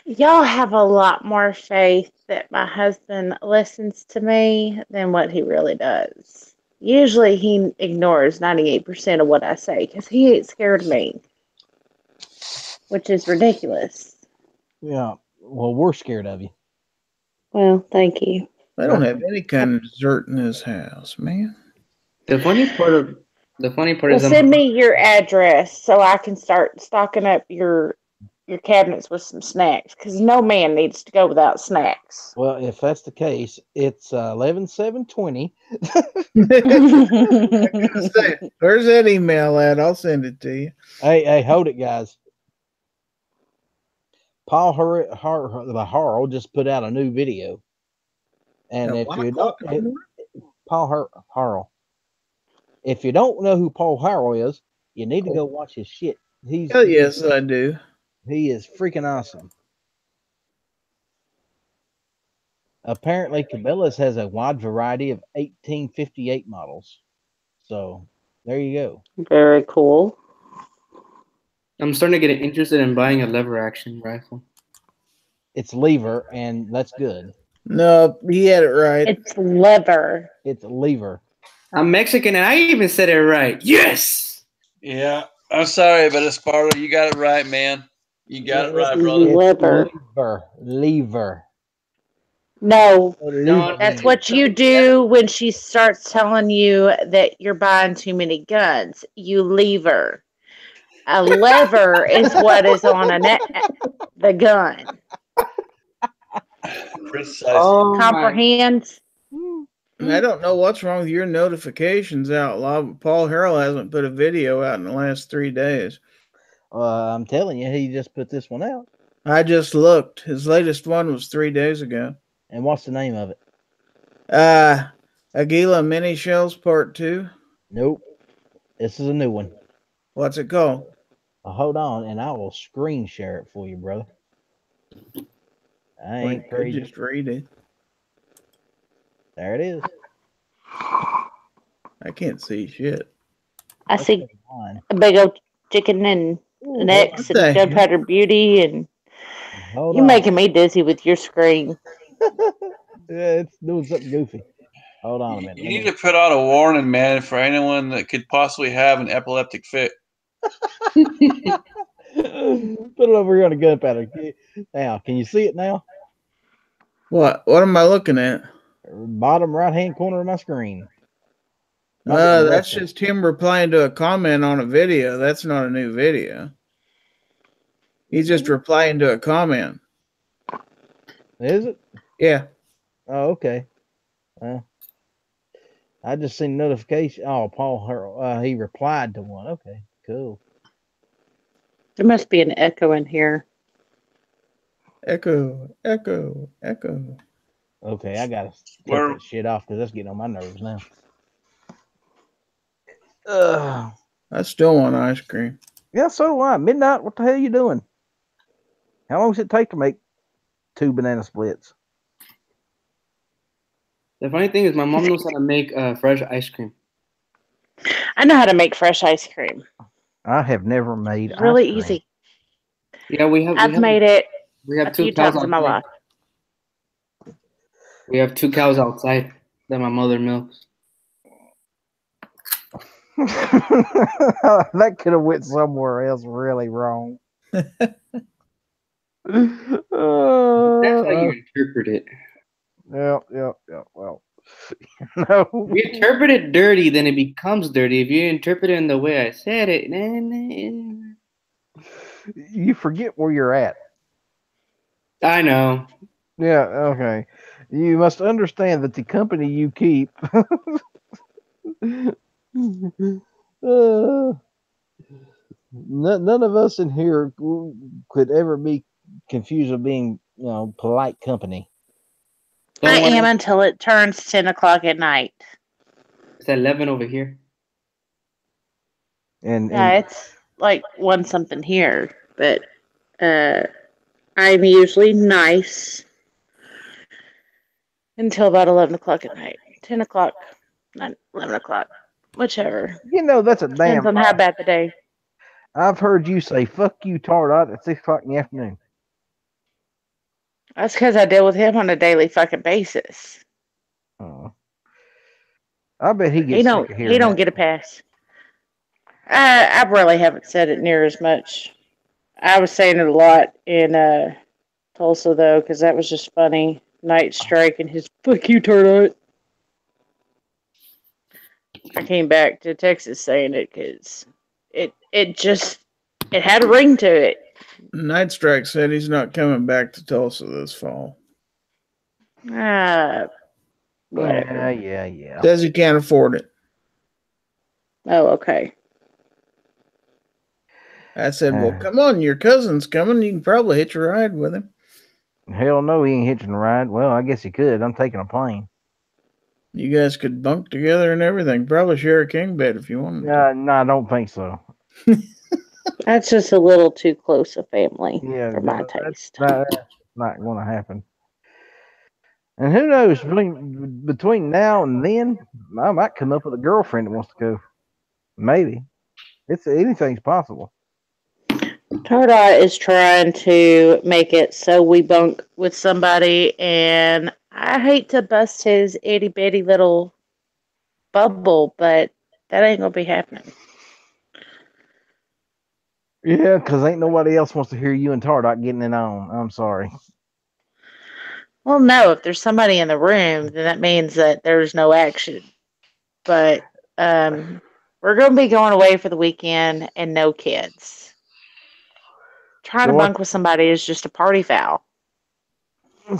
Y'all have a lot more faith that my husband listens to me than what he really does. Usually he ignores 98% of what I say because he ain't scared of me, which is ridiculous. Yeah. Well, we're scared of you. Well, thank you. I don't have any kind of dessert in this house, man. The funny part Well, is send me your address so I can start stocking up your cabinets with some snacks because no man needs to go without snacks. Well, if that's the case, it's 11/7/20. Where's that email at? I'll send it to you. Hey, hold it, guys. Paul Harrell just put out a new video, and At if 1 you o'clock don't, in the morning? Paul Harrell, if you don't know who Paul Harrell is, you need to go watch his shit. Hell yes, I do. He is freaking awesome. Apparently, Cabela's has a wide variety of 1858 models. So there you go. Very cool. I'm starting to get interested in buying a lever action rifle. It's lever, and that's good. No, he had it right. It's lever. It's lever. I'm Mexican, and I even said it right. Yes. Yeah, I'm sorry, but Esparto, you got it right, man. You got it right, brother. Lever. No, No, that's what you do when she starts telling you that you're buying too many guns. You leave her. A lever is what is on the gun. Precisely. Comprehend? I don't know what's wrong with your notifications, Outlaw, but Paul Harrell hasn't put a video out in the last 3 days. I'm telling you, he just put this one out. I just looked. His latest one was 3 days ago. And what's the name of it? Aguila Mini Shells Part 2. Nope. This is a new one. What's it called? Hold on, and I will screen share it for you, brother. I ain't Like, crazy. just read it. There it is. I can't see shit. I see a big old chicken and an X and Gunpowder Beauty and Hold You're on. making me dizzy with your screen. Yeah, it's doing something goofy. Hold on a minute. You need to put out a warning, man, for anyone that could possibly have an epileptic fit. Put it over here on the gunpowder. Now, can you see it now? What? What am I looking at? Bottom right hand corner of my screen. Might be the That's rest of just him replying to a comment on a video. That's not a new video. He's just replying to a comment. Is it? Yeah. Oh, okay. Well, I just seen notification. Oh, Paul Harrell. He replied to one. Okay, cool. There must be an echo in here. Echo, echo, echo. Okay, I gotta cut that shit off because that's getting on my nerves now. I still want ice cream. Yeah, so do I. Midnight, what the hell are you doing? How long does it take to make 2 banana splits? The funny thing is, my mom knows how to make fresh ice cream. I know how to make fresh ice cream. I have never made It's really ice cream. easy. Yeah, I've made it we have a two few cows times in my life. We have 2 cows outside that my mother milks. That could have went somewhere else really wrong. That's how you interpret it. Yeah. Well, no. If you interpret it dirty, then it becomes dirty. If you interpret it in the way I said it, then You forget where you're at. I know. Yeah, okay. You must understand that the company you keep none of us in here could ever be confused of being, polite company. I am until it turns 10 o'clock at night. It's 11 over here. And it's like 1 something here, but I'm usually nice until about 11 o'clock at night. 10 o'clock, 11 o'clock, whichever. That's a Depends damn on how bad the day. I've heard you say "fuck you, Tardot" at 6 o'clock in the afternoon. That's because I deal with him on a daily fucking basis. Oh, I bet he gets sick of hearing He don't that. get a pass. I really haven't said it near as much. I was saying it a lot in Tulsa though, because that was just funny. Night Strike and his "fuck you, Tardot." I came back to Texas saying it because it had a ring to it. Night Strike said he's not coming back to Tulsa this fall. Whatever. Yeah. Says he can't afford it. Oh, okay. I said, well, come on, your cousin's coming. You can probably hitch a ride with him. Hell no, he ain't hitching a ride. Well, I guess he could. I'm taking a plane. You guys could bunk together and everything. Probably share a king bed if you wanted to. No, I don't think so. That's just a little too close a family for my taste. That's not going to happen. And who knows, between now and then, I might come up with a girlfriend that wants to go. Maybe. Anything's possible. Tardot is trying to make it so we bunk with somebody, and I hate to bust his itty bitty little bubble, but that ain't gonna be happening. Yeah, because ain't nobody else wants to hear you and Tardot getting it on. I'm sorry. Well, no, if there's somebody in the room, then that means that there's no action. But we're going to be going away for the weekend and no kids. Trying to bunk with somebody is just a party foul.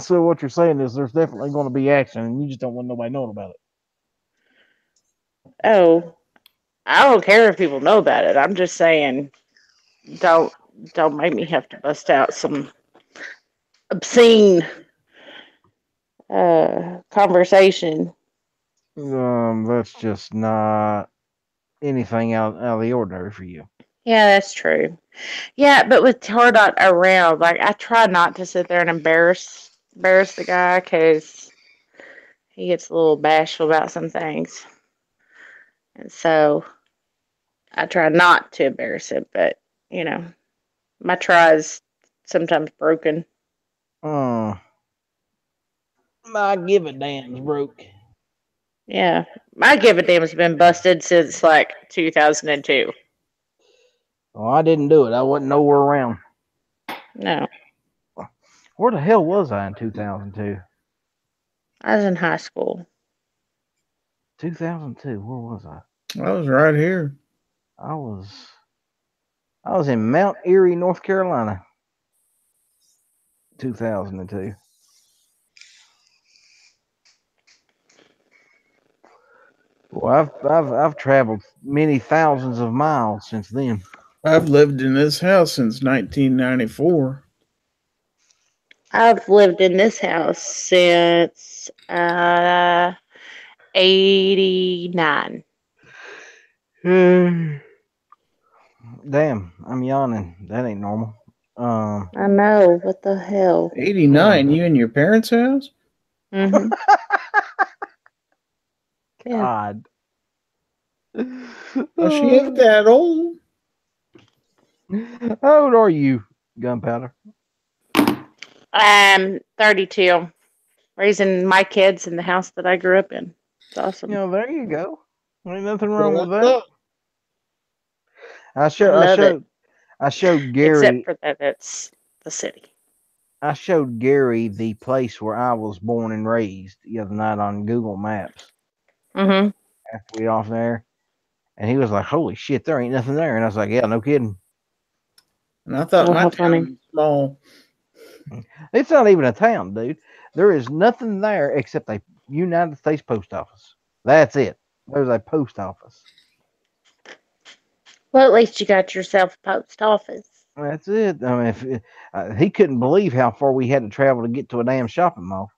So what you're saying is there's definitely going to be action, and you just don't want nobody knowing about it. Oh, I don't care if people know about it. I'm just saying, don't make me have to bust out some obscene conversation. That's just not anything out of the ordinary for you. Yeah, that's true. Yeah, but with Tardot around, like I try not to sit there and embarrass the guy because he gets a little bashful about some things, and so I try not to embarrass him. But my try is sometimes broken. My give a damn's broke. Yeah. My give a damn's been busted since like 2002. Well, I didn't do it. I wasn't nowhere around. No. Where the hell was I in 2002? I was in high school. 2002. Where was I? I was right here. I was in Mount Erie, North Carolina. 2002. Well, I've traveled many thousands of miles since then. I've lived in this house since 1994. I've lived in this house since 89. Damn, I'm yawning. That ain't normal. I know. What the hell? 89, you in your parents' house? Mm-hmm. Yeah. God. Well, she ain't that old. How old are you, Gunpowder? I'm 32. Raising my kids in the house that I grew up in. It's awesome. There you go. Ain't nothing Well, wrong with what's that. up? I love it. showed Except Gary. for that it's the city. I showed Gary the place where I was born and raised the other night on Google Maps. Mm-hmm. After we off there, and he was like, "Holy shit, there ain't nothing there." And I was like, "Yeah, no kidding." And I thought Oh, my how town funny. was small. It's not even a town, dude. There is nothing there except a United States post office. That's it. There's a post office. Well, at least you got yourself a post office. That's it. I mean, he couldn't believe how far we had to travel to get to a damn shopping mall.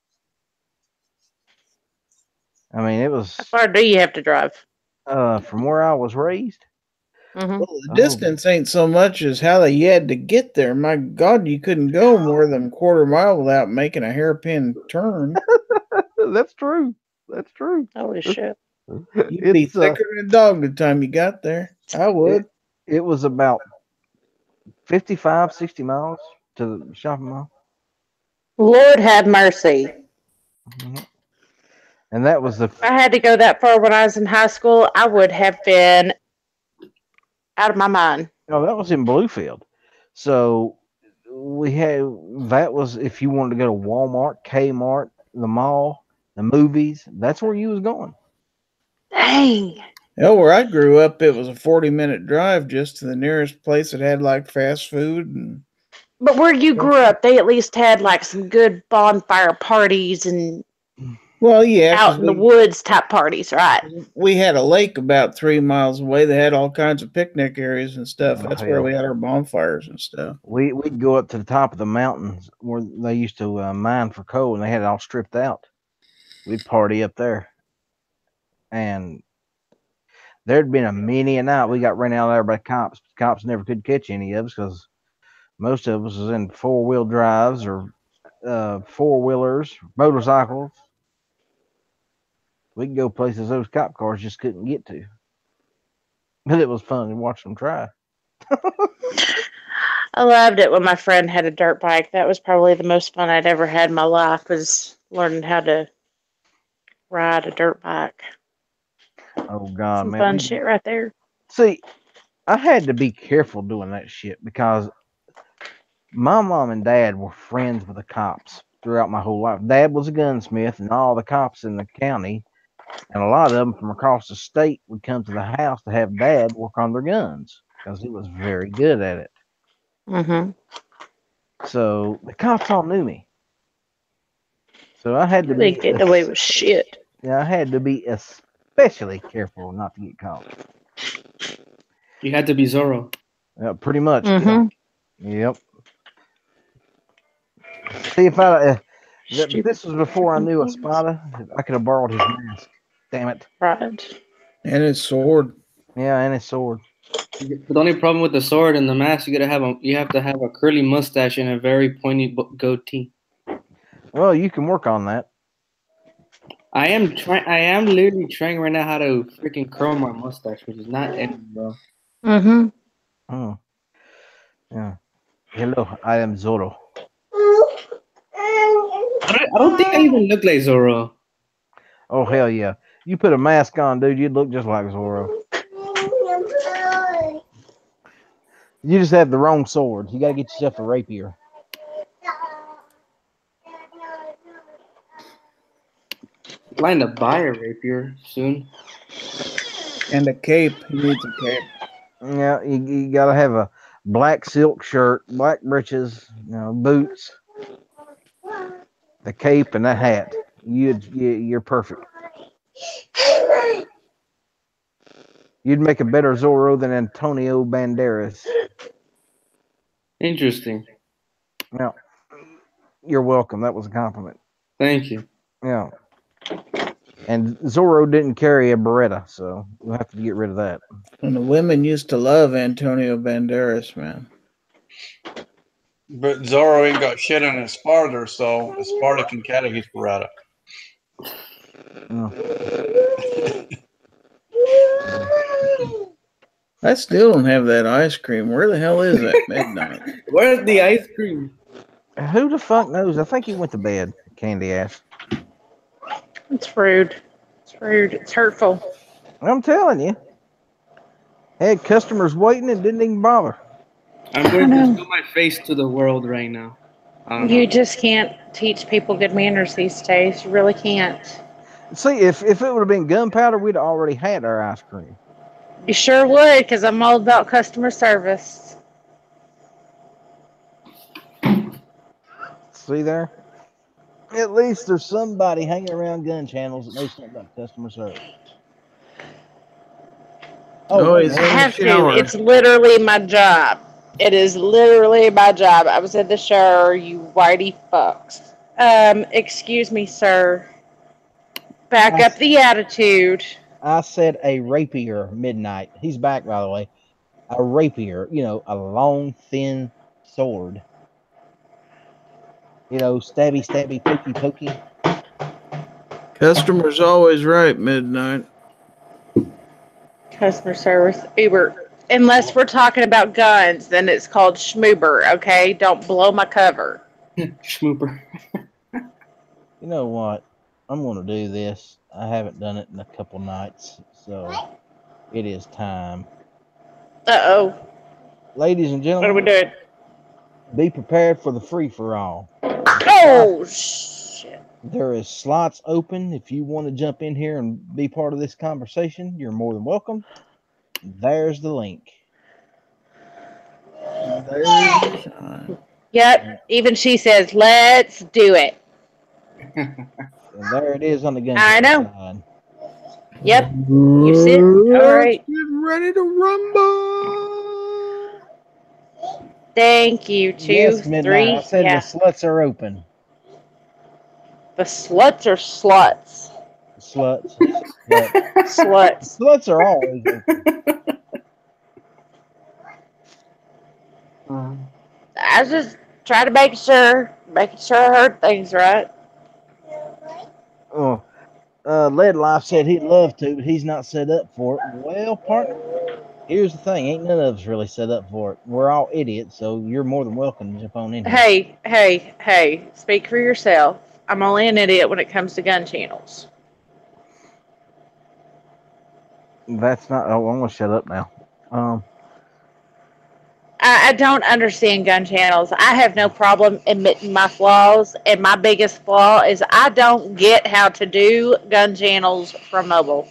I mean, it was How far do you have to drive? from where I was raised. Mm-hmm. Well, the distance ain't so much as how you had to get there. My God, you couldn't go more than a quarter mile without making a hairpin turn. That's true. That's true. Holy shit. You'd be It's thicker than a dog the time you got there. I would. it was about 55, 60 miles to the shopping mall. Lord have mercy. Mhm. And that was the If I had to go that far when I was in high school, I would have been out of my mind. no, that was in Bluefield. So we had that was if you wanted to go to Walmart, Kmart, the mall, the movies. That's where you was going. Dang. Hell, where I grew up, it was a 40-minute drive just to the nearest place that had like fast food. And But where you grew up, they at least had like some good bonfire parties and well, yeah, out because in the woods type parties, right? we had a lake about 3 miles away that had all kinds of picnic areas and stuff. Oh, That's where hell. we had our bonfires and stuff. We'd go up to the top of the mountains where they used to mine for coal, and they had it all stripped out. We'd party up there, and there'd been a many a night we got ran out of there by cops. Cops never could catch any of us because most of us was in 4-wheel drives or 4-wheelers, motorcycles. We could go places those cop cars just couldn't get to. But it was fun to watch them try. I loved it when my friend had a dirt bike. That was probably the most fun I'd ever had in my life, was learning how to ride a dirt bike. Oh God, Some man! fun shit right there. See, I had to be careful doing that shit because my mom and dad were friends with the cops throughout my whole life. Dad was a gunsmith, and all the cops in the county, and a lot of them from across the state would come to the house to have dad work on their guns because he was very good at it. Mm-hmm. So the cops all knew me. So I had to They be, getting away with shit. I had to be especially careful not to get caught. You had to be Zorro. Pretty much. Mm-hmm. Yep. See if this was before I knew a spider. I could have borrowed his mask. Damn it. Right. And his sword. Yeah, and his sword. The only problem with the sword and the mask, you have to have a curly mustache and a very pointy goatee. Well, you can work on that. I am literally trying right now how to freaking curl my mustache, which is not ending, bro. Mm-hmm. Oh. Yeah. Hello, I am Zorro. I don't think I even look like Zorro. Oh hell yeah! You put a mask on, dude, you'd look just like Zorro. You just have the wrong sword. You gotta get yourself a rapier. Plan to buy a rapier soon. And a cape. He needs a cape. Yeah, you gotta have a black silk shirt, black breeches, boots, the cape, and that hat. You're perfect. You'd make a better Zorro than Antonio Banderas. Interesting. Yeah, you're welcome. That was a compliment. Thank you. Yeah. And Zorro didn't carry a Beretta, so we'll have to get rid of that. And the women used to love Antonio Banderas, man. But Zorro ain't got shit on his Sparta, so Sparta can carry his Beretta. I still don't have that ice cream. Where the hell is that midnight? Where's the ice cream? Who the fuck knows? I think he went to bed, candy ass. It's rude. It's rude. It's hurtful. I'm telling you. Had customers waiting and didn't even bother. I'm going to show my face to the world right now. You just can't teach people good manners these days. You really can't. See, if it would have been gunpowder, we'd have already had our ice cream. You sure would, because I'm all about customer service. See there? At least there's somebody hanging around gun channels that knows something about customer service. Oh, I have to. It's literally my job. It is literally my job. I was at the shower, you whitey fucks. Excuse me, sir. Back up the attitude. I said a rapier midnight. He's back, by the way. A rapier, a long, thin sword. Stabby, stabby, pokey, pokey. Customer's always right, midnight. Customer service, Uber. Unless we're talking about guns, then it's called schmoober, okay? Don't blow my cover. Schmooper. You know what? I'm going to do this. I haven't done it in a couple nights, so it is time. Uh-oh. Ladies and gentlemen. What are we doing? Be prepared for the free-for-all. Oh, shit. There is slots open. If you want to jump in here and be part of this conversation, you're more than welcome. There's the link. Yep. Even she says, let's do it. And there it is on the gun. I know. Side. Yep. You sit. All right. Get ready to rumble. Thank you. 2, yes, 3. I said the sluts are open. The sluts are sluts. Sluts. Sluts. Sluts are always open. I just try to make sure I heard things right. Oh, Lead Life said he'd love to, but he's not set up for it. Well, partner, here's the thing: ain't none of us really set up for it. We're all idiots, so you're more than welcome to jump on in here. Hey! Speak for yourself. I'm only an idiot when it comes to gun channels. That's not. Oh, I'm gonna shut up now. I don't understand gun channels. I have no problem admitting my flaws, and my biggest flaw is I don't get how to do gun channels from mobile.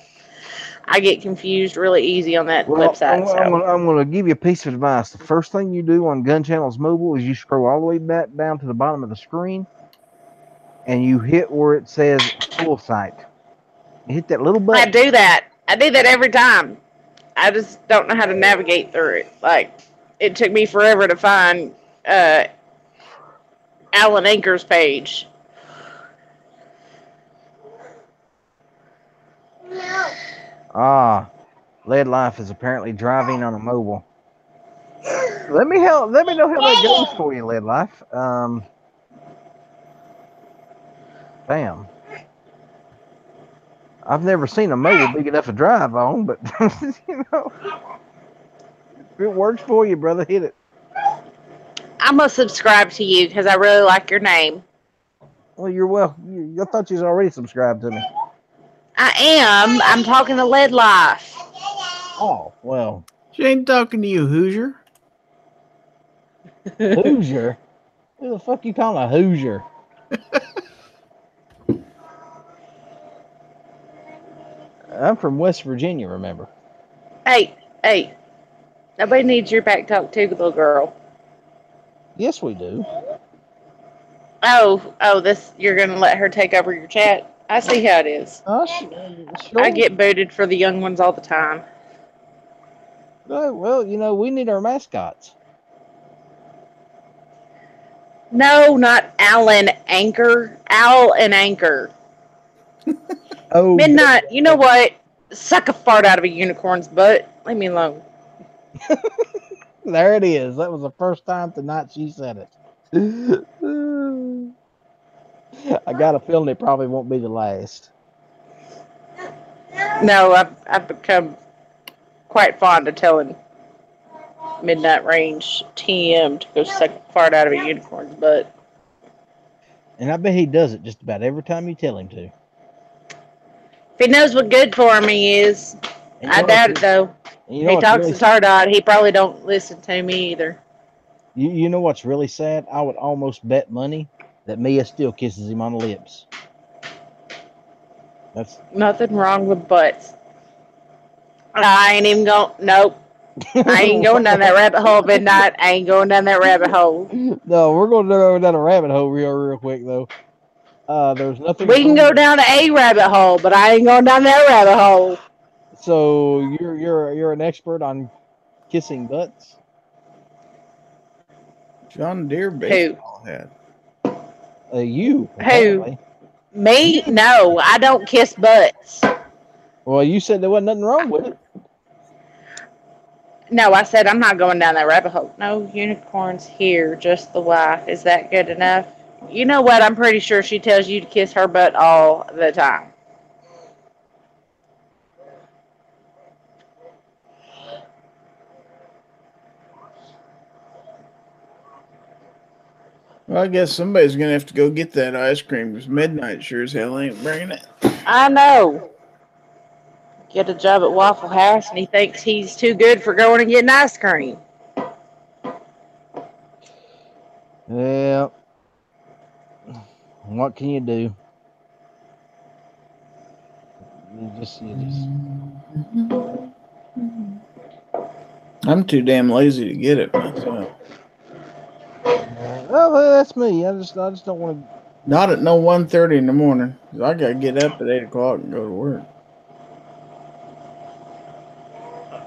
I get confused really easy on that website. I'm going to give you a piece of advice. The first thing you do on Gun Channels Mobile is you scroll all the way back down to the bottom of the screen, and you hit where it says full site. You hit that little button. I do that every time. I just don't know how to navigate through it. Like, it took me forever to find Alan Anker's page. Lead Life is apparently driving on a mobile. Let me know how that goes for you, Lead Life. Damn. I've never seen a mobile big enough to drive on, but if it works for you, brother, hit it. I'm gonna subscribe to you because I really like your name. Well, you're well. I thought you was already subscribed to me. I am. I'm talking to Lead Life. Oh, well. She ain't talking to you, Hoosier. Hoosier? Who the fuck you calling a Hoosier? I'm from West Virginia, remember? Hey. Nobody needs your back talk too, little girl. Yes, we do. This you're gonna let her take over your chat? I see how it is. Sure. I get booted for the young ones all the time. Well, we need our mascots. No, not Alan Anchor. Al and Anchor. Oh, Midnight. You know what? Suck a fart out of a unicorn's butt. Leave me alone. there it is. That was the first time tonight she said it. I got a feeling it probably won't be the last. No, I've become quite fond of telling Midnight Range TM to go suck a fart out of a unicorn's butt. And I bet he does it just about every time you tell him to. If he knows what good for me is, I doubt it though. He talks his heart out. He probably don't listen to me either. You know what's really sad? I would almost bet money that Mia still kisses him on the lips. That's nothing wrong with butts. I ain't even going. Nope. I ain't going down that rabbit hole, Midnight. I ain't going down that rabbit hole. No, we're going to go down a rabbit hole real quick though. There's nothing. We can go down a rabbit hole, but I ain't going down that rabbit hole. So you're an expert on kissing butts? John Deere baseball hat. You? Apparently. Who? Me? No, I don't kiss butts. Well, you said there wasn't nothing wrong with it. No, I said I'm not going down that rabbit hole. No unicorns here, just the wife. Is that good enough? You know what? I'm pretty sure she tells you to kiss her butt all the time. Well, I guess somebody's going to have to go get that ice cream because Midnight sure as hell ain't bringing it. I know. Get a job at Waffle House and he thinks he's too good for going and getting ice cream. Yeah. What can you do? You just. I'm too damn lazy to get it myself. Well, that's me. I just don't want to. Not at no 1:30 in the morning. I gotta get up at 8 o'clock and go to work.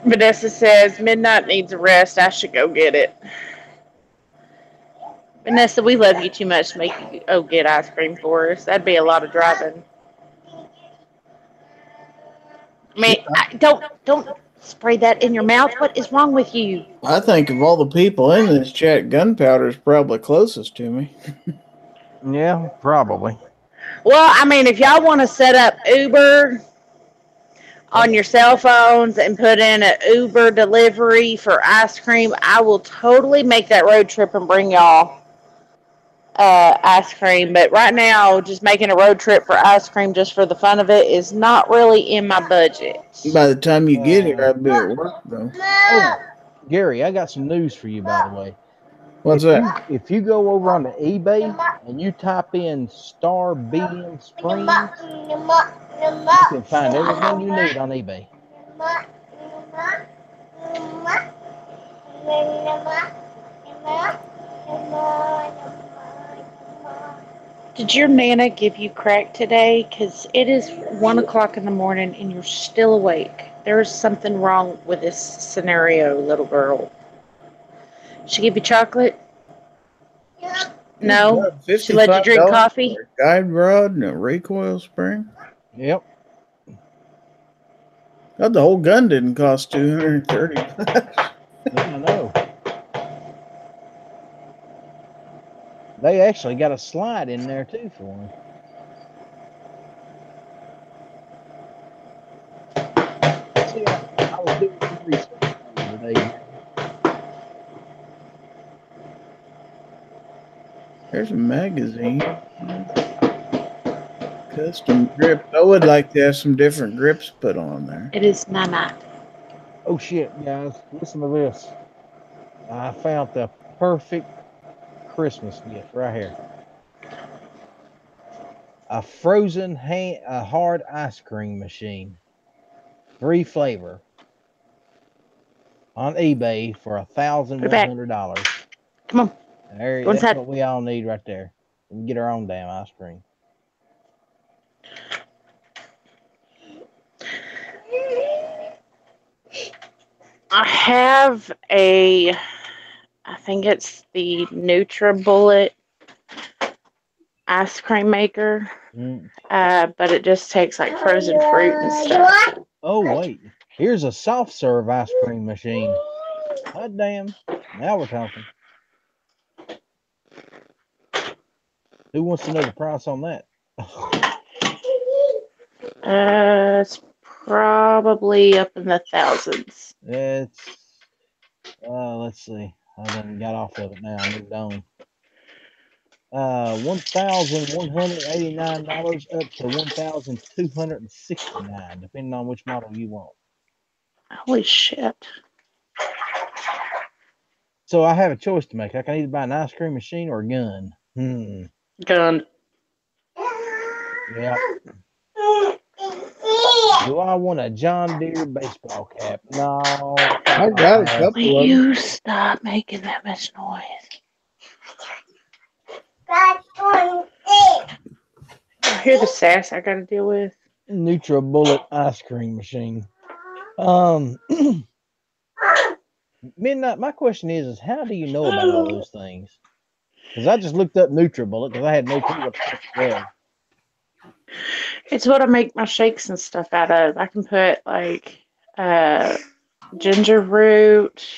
Vanessa says Midnight needs a rest. I should go get it. Vanessa, we love you too much to make you go get ice cream for us. That'd be a lot of driving. I mean, don't spray that in your mouth. What is wrong with you? I think of all the people in this chat, Gunpowder's probably closest to me. Yeah, probably. Well, I mean, if y'all want to set up Uber on your cell phones and put in an Uber delivery for ice cream, I will totally make that road trip and bring y'all ice cream. But right now, just making a road trip for ice cream just for the fun of it is not really in my budget. By the time you get here, I'll be at work, though. Oh, Gary, I got some news for you, by the way. What's that? If you go over on the eBay and you type in Star BM Springs, you can find everything you need on eBay. Did your Nana give you crack today? Because it is 1 o'clock in the morning and you're still awake. There is something wrong with this scenario, little girl. She give you chocolate? No? She let you drink coffee? A guide rod and a recoil spring? Yep. God, the whole gun didn't cost $230. I know. They actually got a slide in there too for him. See, I was doing some research today. There's a magazine. Custom grip. I would like to have some different grips put on there. It is not. Oh shit, guys, listen to this. I found the perfect Christmas gift right here. A frozen hard ice cream machine. 3 flavor. On eBay for $1,100. Come on. There, Go that's inside. what we all need right there. We can get our own damn ice cream. I have I think it's the NutriBullet ice cream maker. But it just takes like frozen fruit and stuff. Oh wait, here's a soft serve ice cream machine. God damn, now we're talking. Who wants to know the price on that? It's probably up in the thousands. It's let's see. I done got off of it now. I moved on. $1,189 up to $1,269, depending on which model you want. Holy shit. So I have a choice to make. I can either buy an ice cream machine or a gun. Gun. Yeah. Do I want a John Deere baseball cap? No. I got a couple Will of them. you stop making that much noise? I hear the sass I gotta deal with. NutriBullet ice cream machine. Midnight, my question is how do you know about all those things? Because I just looked up NutriBullet because I had no clue what the fuck it was. It's what I make my shakes and stuff out of. I can put like ginger root,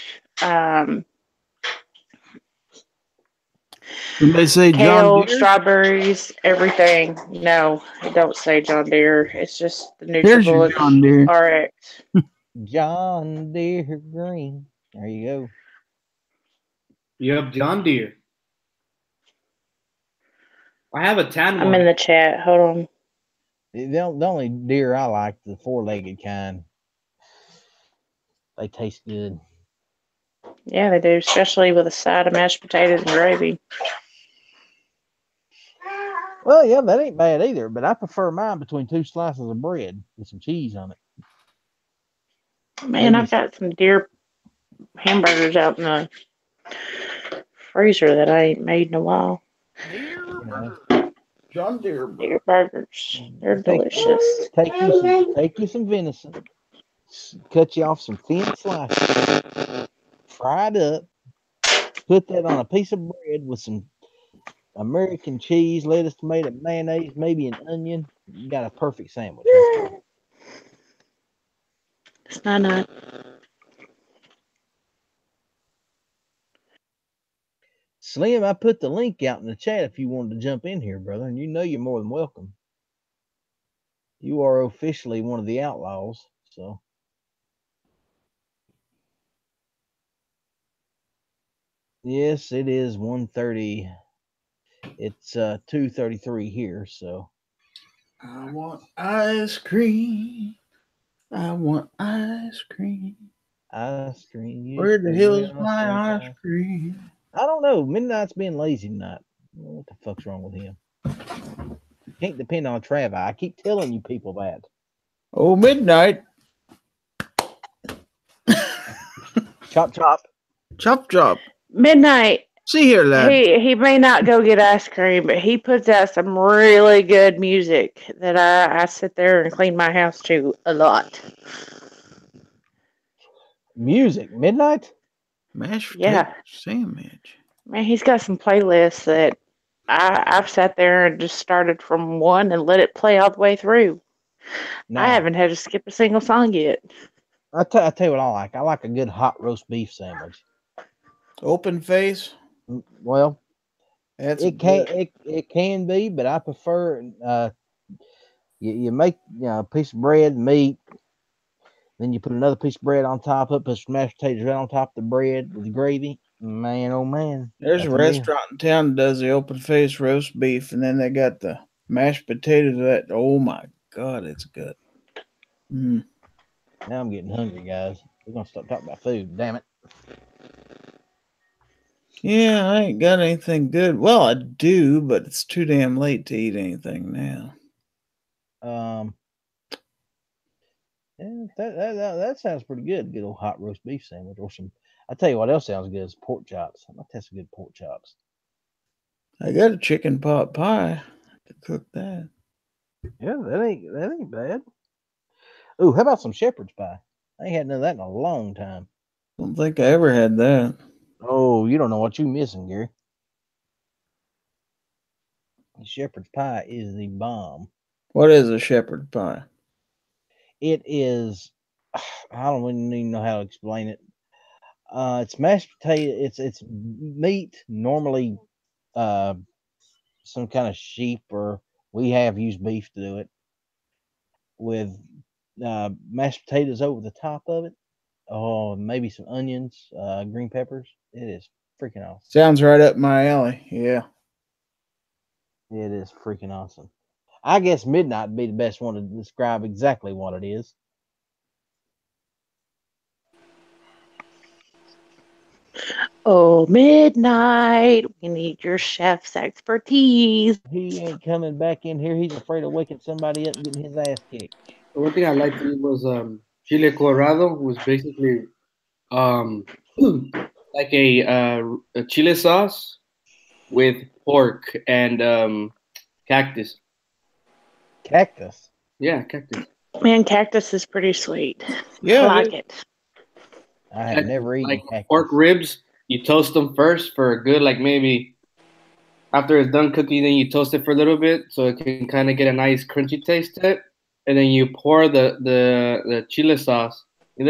They say kale, John Deere. strawberries, everything. No, I don't say John Deere. It's just the Here's your John Deere. NutriBullet RX. John Deere green. There you go. Yep, John Deere. I have a tan one. I'm in the chat. Hold on. The only deer I like, the 4-legged kind. They taste good. Yeah, they do, especially with a side of mashed potatoes and gravy. Well, yeah, that ain't bad either, but I prefer mine between 2 slices of bread with some cheese on it. Man, I've got some deer hamburgers out in the freezer that I ain't made in a while. John Deere. Deer burgers. They're delicious. Take you some venison. Cut you off some thin slices. Fry it up. Put that on a piece of bread with some American cheese, lettuce, tomato, mayonnaise, maybe an onion. You got a perfect sandwich. It's not. Slim, I put the link out in the chat if you wanted to jump in here, brother, and you know you're more than welcome. You are officially one of the outlaws, so. Yes, it is 1:30. It's 2:33 here, so. I want ice cream. I want ice cream. Ice cream. Where the hell's my ice cream? I don't know. Midnight's being lazy tonight. What the fuck's wrong with him? Can't depend on Travi. I keep telling you people that. Oh, Midnight. Chop, chop. Chop, chop. Midnight. See here, lad. He may not go get ice cream, but he puts out some really good music that I sit there and clean my house to a lot. Music, Midnight? Mashed potato sandwich. Man, he's got some playlists that I've sat there and just started from one and let it play all the way through. No. I haven't had to skip a single song yet. I tell you what I like. I like a good hot roast beef sandwich. Open face. Well, it can be, but I prefer you make a piece of bread, meat, then you put another piece of bread on top of it, put some mashed potatoes right on top of the bread with the gravy. Man, oh man. There's a restaurant in town that does the open face roast beef, and then they got the mashed potatoes. That oh my god, it's good. Mm. Now I'm getting hungry, guys. We're gonna start talking about food. Damn it. Yeah, I ain't got anything good. Well, I do, but it's too damn late to eat anything now. Yeah, that sounds pretty good. Good old hot roast beef sandwich or some. I tell you what else sounds good is pork chops. I'm gonna test some good pork chops. I got a chicken pot pie to cook that. Yeah, that ain't bad. Ooh, how about some shepherd's pie? I ain't had none of that in a long time. Don't think I ever had that. Oh, you don't know what you missing, Gary. Shepherd's pie is the bomb. What is a shepherd pie? It is. I don't even know how to explain it. It's mashed potato. It's meat normally. Some kind of sheep, or we have used beef to do it with mashed potatoes over the top of it. Oh, maybe some onions, green peppers. It is freaking awesome. Sounds right up my alley. Yeah. It is freaking awesome. I guess midnight would be the best one to describe exactly what it is. Oh, midnight. We need your chef's expertise. He ain't coming back in here. He's afraid of waking somebody up and getting his ass kicked. The one thing I liked to eat was chile colorado, was basically um like a chile sauce with pork and cactus. Cactus. Yeah, cactus. Man, cactus is pretty sweet. Yeah, I it like is. it. I have never eaten Like cactus. pork ribs, you toast them first for a good, like maybe after it's done cooking, then you toast it for a little bit so it can kind of get a nice crunchy taste to it, and then you pour the chile sauce. You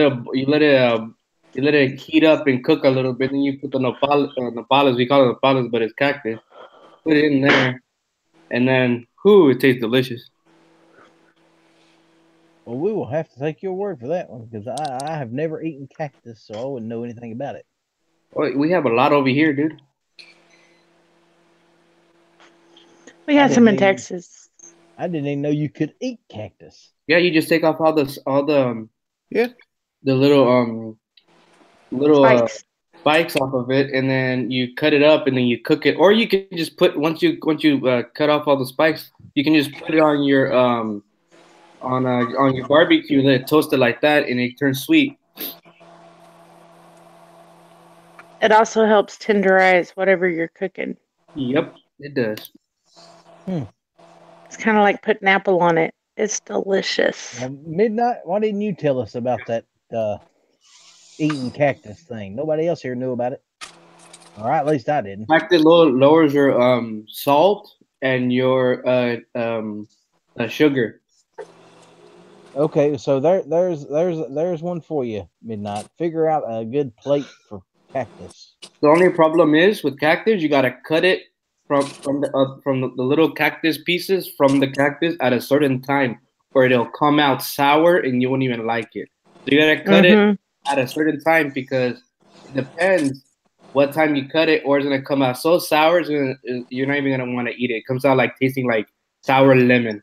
let it heat up and cook a little bit. Then you put the nopales. We call it nopales, but it's cactus. Put it in there, and then whoo, it tastes delicious. Well, we will have to take your word for that one because I have never eaten cactus, so I wouldn't know anything about it. Oh, we have a lot over here, dude. We got some in Texas. I didn't even know you could eat cactus. Yeah, you just take off all the Yeah. the little Spikes. spikes off of it, and then you cut it up, and then you cook it. Or you can just put once you cut off all the spikes, you can just put it on your on your barbecue, let it toast it like that, and it turns sweet. It also helps tenderize whatever you're cooking. Yep, it does. It's kind of like putting apple on it. It's delicious. Now, Midnight, why didn't you tell us about that eating cactus thing? Nobody else here knew about it. All right, at least I didn't. In fact, it lowers your salt and your sugar. Okay, so there's one for you, Midnight. Figure out a good plate for cactus. The only problem is with cactus, you gotta cut it from the little cactus pieces from the cactus at a certain time, or it'll come out sour and you won't even like it. So you gotta cut it at a certain time because it depends what time you cut it, or it's gonna come out so sour, you're not even gonna want to eat it. It comes out like tasting like sour lemon.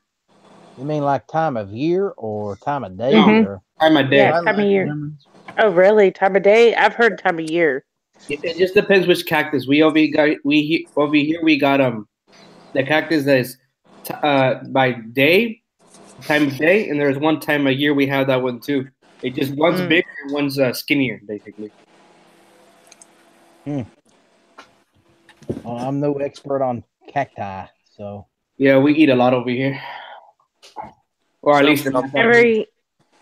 You mean like time of year or time of day? Or? Time of day. Yeah, time of year. Oh, really? Time of day? I've heard time of year. It just depends which cactus. Over here we got the cactus that is by day, time of day, and there's one time a year we have that one too. It just one's bigger and one's skinnier, basically. Well, I'm no expert on cacti, so yeah, we eat a lot over here, or at least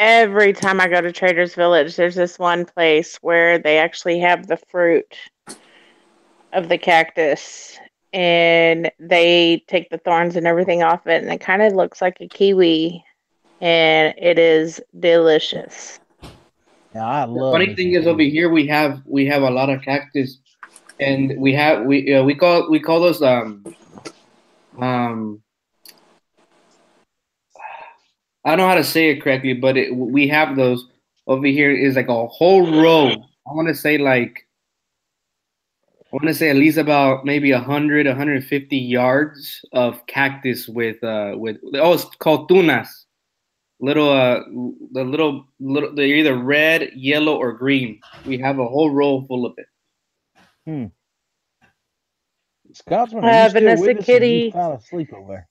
every time I go to Trader's Village, there's this one place where they actually have the fruit of the cactus, and they take the thorns and everything off it, and it kind of looks like a kiwi, and it is delicious. Yeah, I love. The funny thing is, over here we have a lot of cactus, and we call those I don't know how to say it correctly, but we have those over here. Is like a whole row. I want to say like want to say at least about maybe 100, 150 yards of cactus with it's called tunas. Little, they're either red, yellow, or green. We have a whole row full of it. Scotsman, are you still Vanessa with us, or did you Kitty. fall asleep over there?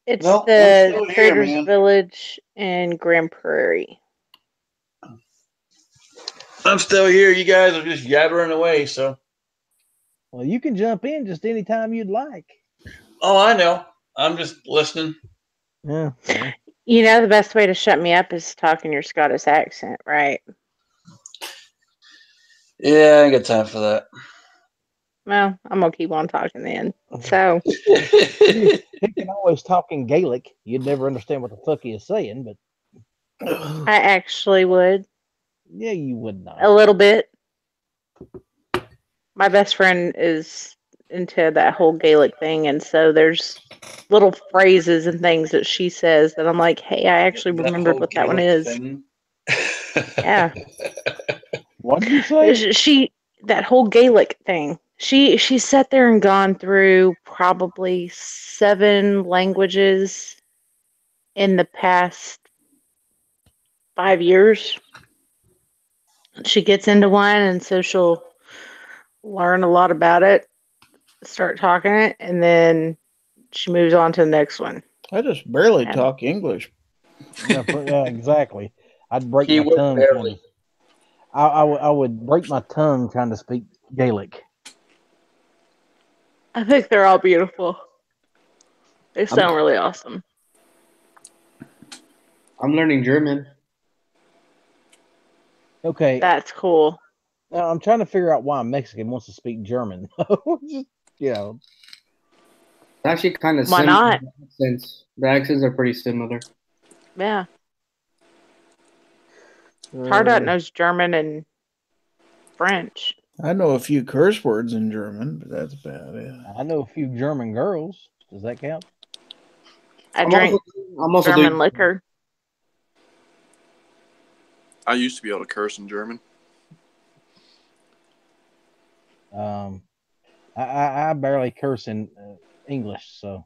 It's Nope, I'm the still here, Traders man. Village in Grand Prairie. I'm still here. You guys are just yabbering away, so. Well, you can jump in just any time you'd like. Oh, I know. I'm just listening. Yeah. You know, the best way to shut me up is talking your Scottish accent, right? Yeah, I ain't got time for that. Well, I'm going to keep on talking then. So, He can always talk in Gaelic. You'd never understand what the fuck he is saying, but I actually would. yeah, you would not. A little bit. My best friend is into that whole Gaelic thing, and so there's little phrases and things that she says that I'm like, hey, I actually remembered what that one is. Yeah. What did you say? That whole Gaelic thing. She sat there and gone through probably 7 languages in the past 5 years. She gets into one, and so she'll learn a lot about it, start talking it, and then she moves on to the next one. I just barely talk English. Yeah, exactly. I'd break my Keyword tongue. barely. I would break my tongue trying to speak Gaelic. I think they're all beautiful. They sound really awesome. I'm learning German. Okay. That's cool. Now, I'm trying to figure out why a Mexican wants to speak German. Just, you know. It's actually kind of Why similar. not? Since the accents are pretty similar. Yeah. Hardot knows German and French. I know a few curse words in German, but that's about it. I know a few German girls. Does that count? I drink German liquor. I used to be able to curse in German. I barely curse in English, so.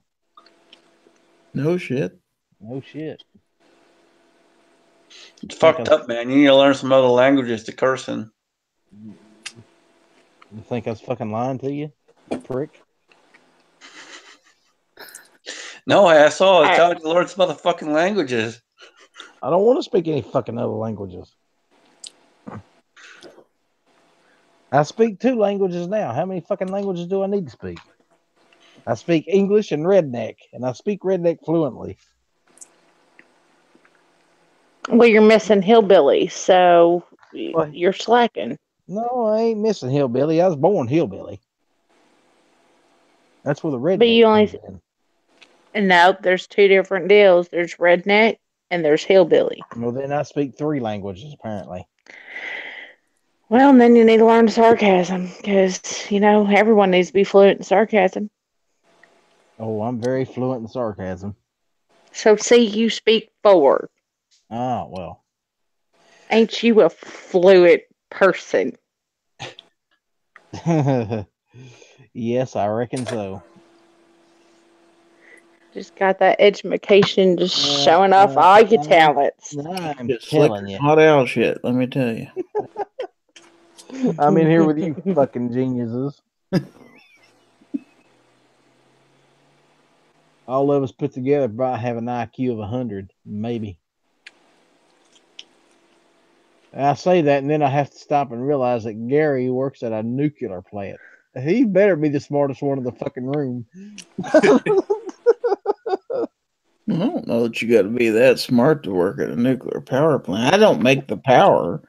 No shit. No shit. It's fucked up, man. You need to learn some other languages to curse in. You think I was fucking lying to you, prick? No, I saw. I was telling you to learn some other fucking languages. I don't want to speak any fucking other languages. I speak 2 languages now. How many fucking languages do I need to speak? I speak English and redneck, and I speak redneck fluently. Well, you're missing hillbilly, so you're slacking. No, I ain't missing hillbilly. I was born hillbilly. That's where the redneck but you only comes in. And no, there's 2 different deals. There's redneck and there's hillbilly. Well, then I speak 3 languages, apparently. Well, and then you need to learn sarcasm because, everyone needs to be fluent in sarcasm. Oh, I'm very fluent in sarcasm. So, see, you speak 4. Oh, well. Ain't you a fluent person? Yes, I reckon so. Just got that education, just showing off all your talents. I'm just telling you. Hot owl shit, let me tell you. I'm in here with you fucking geniuses. All of us put together probably have an IQ of 100, maybe. I say that, and then I have to stop and realize that Gary works at a nuclear plant. He better be the smartest one in the fucking room. I don't know that you got to be that smart to work at a nuclear power plant. I don't make the power.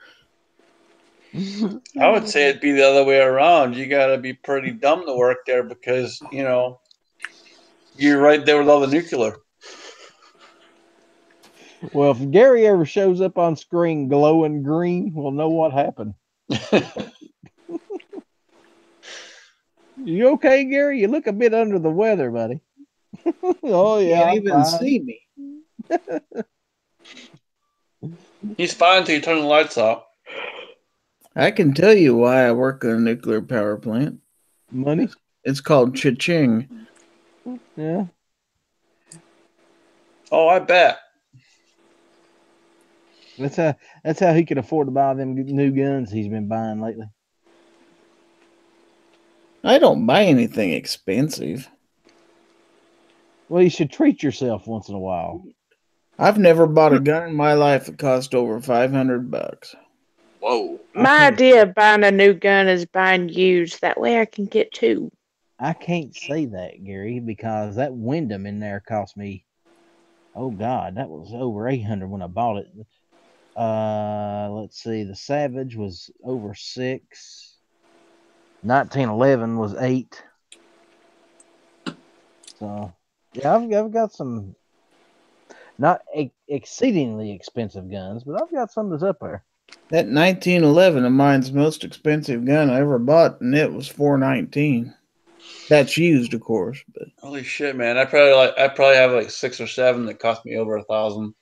I would say it'd be the other way around. You got to be pretty dumb to work there because, you're right there with all the nuclear. Well, if Gary ever shows up on screen glowing green, we'll know what happened. You okay, Gary? You look a bit under the weather, buddy. Oh, yeah. Can't even see me. He's fine until you turn the lights off. I can tell you why I work on a nuclear power plant. Money? It's called cha-ching. Yeah. Oh, I bet. That's how he could afford to buy them new guns he's been buying lately. I don't buy anything expensive. Well, you should treat yourself once in a while. I've never bought a gun in my life that cost over $500. Whoa. My idea of buying a new gun is buying used. That way I can get two. I can't say that, Gary, because that Wyndham in there cost me, oh God, that was over 800 when I bought it. Let's see, the Savage was over 6. 1911 was 8. So yeah, I've got some not exceedingly expensive guns, but I've got some that's up there. That 1911 of mine's most expensive gun I ever bought, and it was $419. That's used, of course. But Holy shit, man! I probably have like 6 or 7 that cost me over $1,000.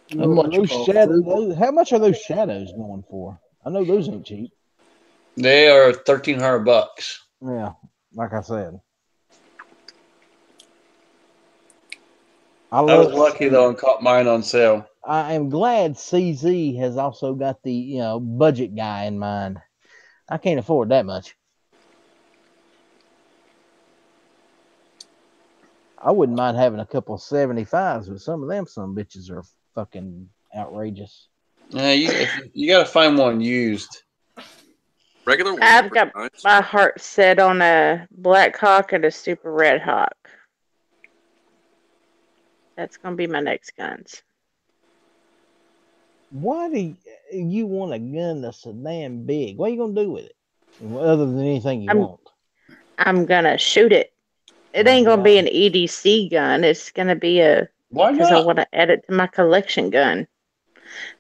Those shadows, how much are those shadows going for? I know those ain't cheap. They are $1,300. Yeah, like I said. I was lucky though and caught mine on sale. I am glad CZ has also got the budget guy in mind. I can't afford that much. I wouldn't mind having a couple of 75s, but some of them bitches are fucking outrageous. Yeah, you got to find one used. Regular ones. I've got my heart set on a Black Hawk and a Super Red Hawk. That's going to be my next guns. Why do you want a gun that's so damn big? What are you going to do with it? Other than anything you want? I'm going to shoot it. It ain't going to be an EDC gun. It's going to be Why not? Because I want to add it to my collection gun.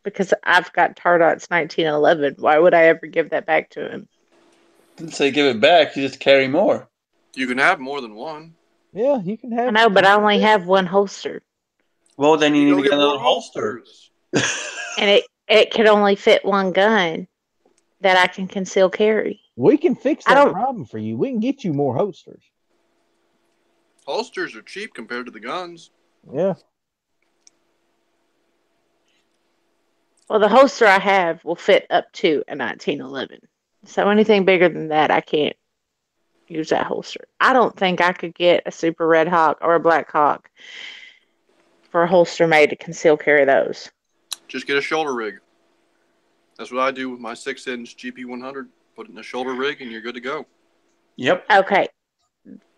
Because I've got Tardot's 1911. Why would I ever give that back to him? Didn't say give it back. You just carry more. You can have more than one. Yeah, you can have. I know, but I only have one holster. Well, then you need to get another holster. And it can only fit one gun that I can conceal carry. We can fix that problem for you. We can get you more holsters. Holsters are cheap compared to the guns. Yeah. Well, the holster I have will fit up to a 1911. So anything bigger than that, I can't use that holster. I don't think I could get a Super Red Hawk or a Black Hawk for a holster made to conceal carry those. Just get a shoulder rig. That's what I do with my 6-inch GP100. Put it in a shoulder rig and you're good to go. Yep. Okay.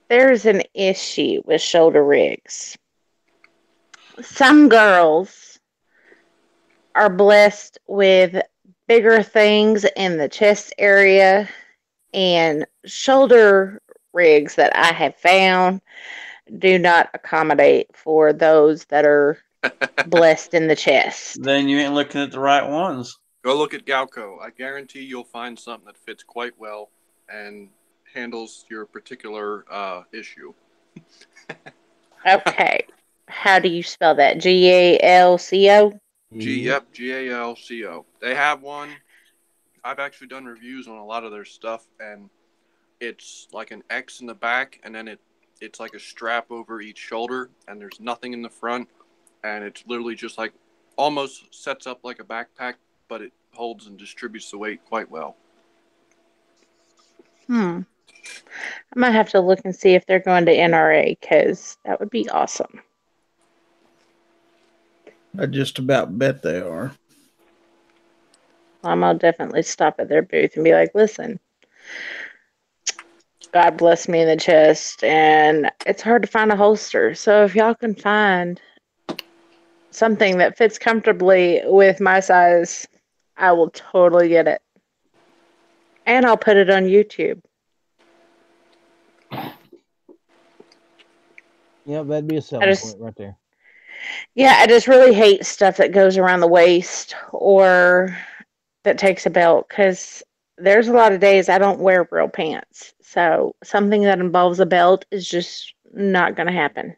There's an issue with shoulder rigs. Some girls are blessed with bigger things in the chest area, and shoulder rigs that I have found do not accommodate for those that are blessed in the chest. Then you ain't looking at the right ones. Go look at Galco. I guarantee you'll find something that fits quite well and handles your particular issue. Okay. How do you spell that? Galco? Yep, Galco. They have one. I've actually done reviews on a lot of their stuff, and it's like an X in the back, and then it's like a strap over each shoulder, and there's nothing in the front, and it's literally just like almost sets up like a backpack, but it holds and distributes the weight quite well. I might have to look and see if they're going to NRA, because that would be awesome. I just about bet they are. I'll definitely stop at their booth and be like, listen, God bless me in the chest, and it's hard to find a holster. So if y'all can find something that fits comfortably with my size, I will totally get it. And I'll put it on YouTube. Yeah, that'd be a selling point right there. Yeah, I just really hate stuff that goes around the waist or that takes a belt, because there's a lot of days I don't wear real pants. So something that involves a belt is just not going to happen.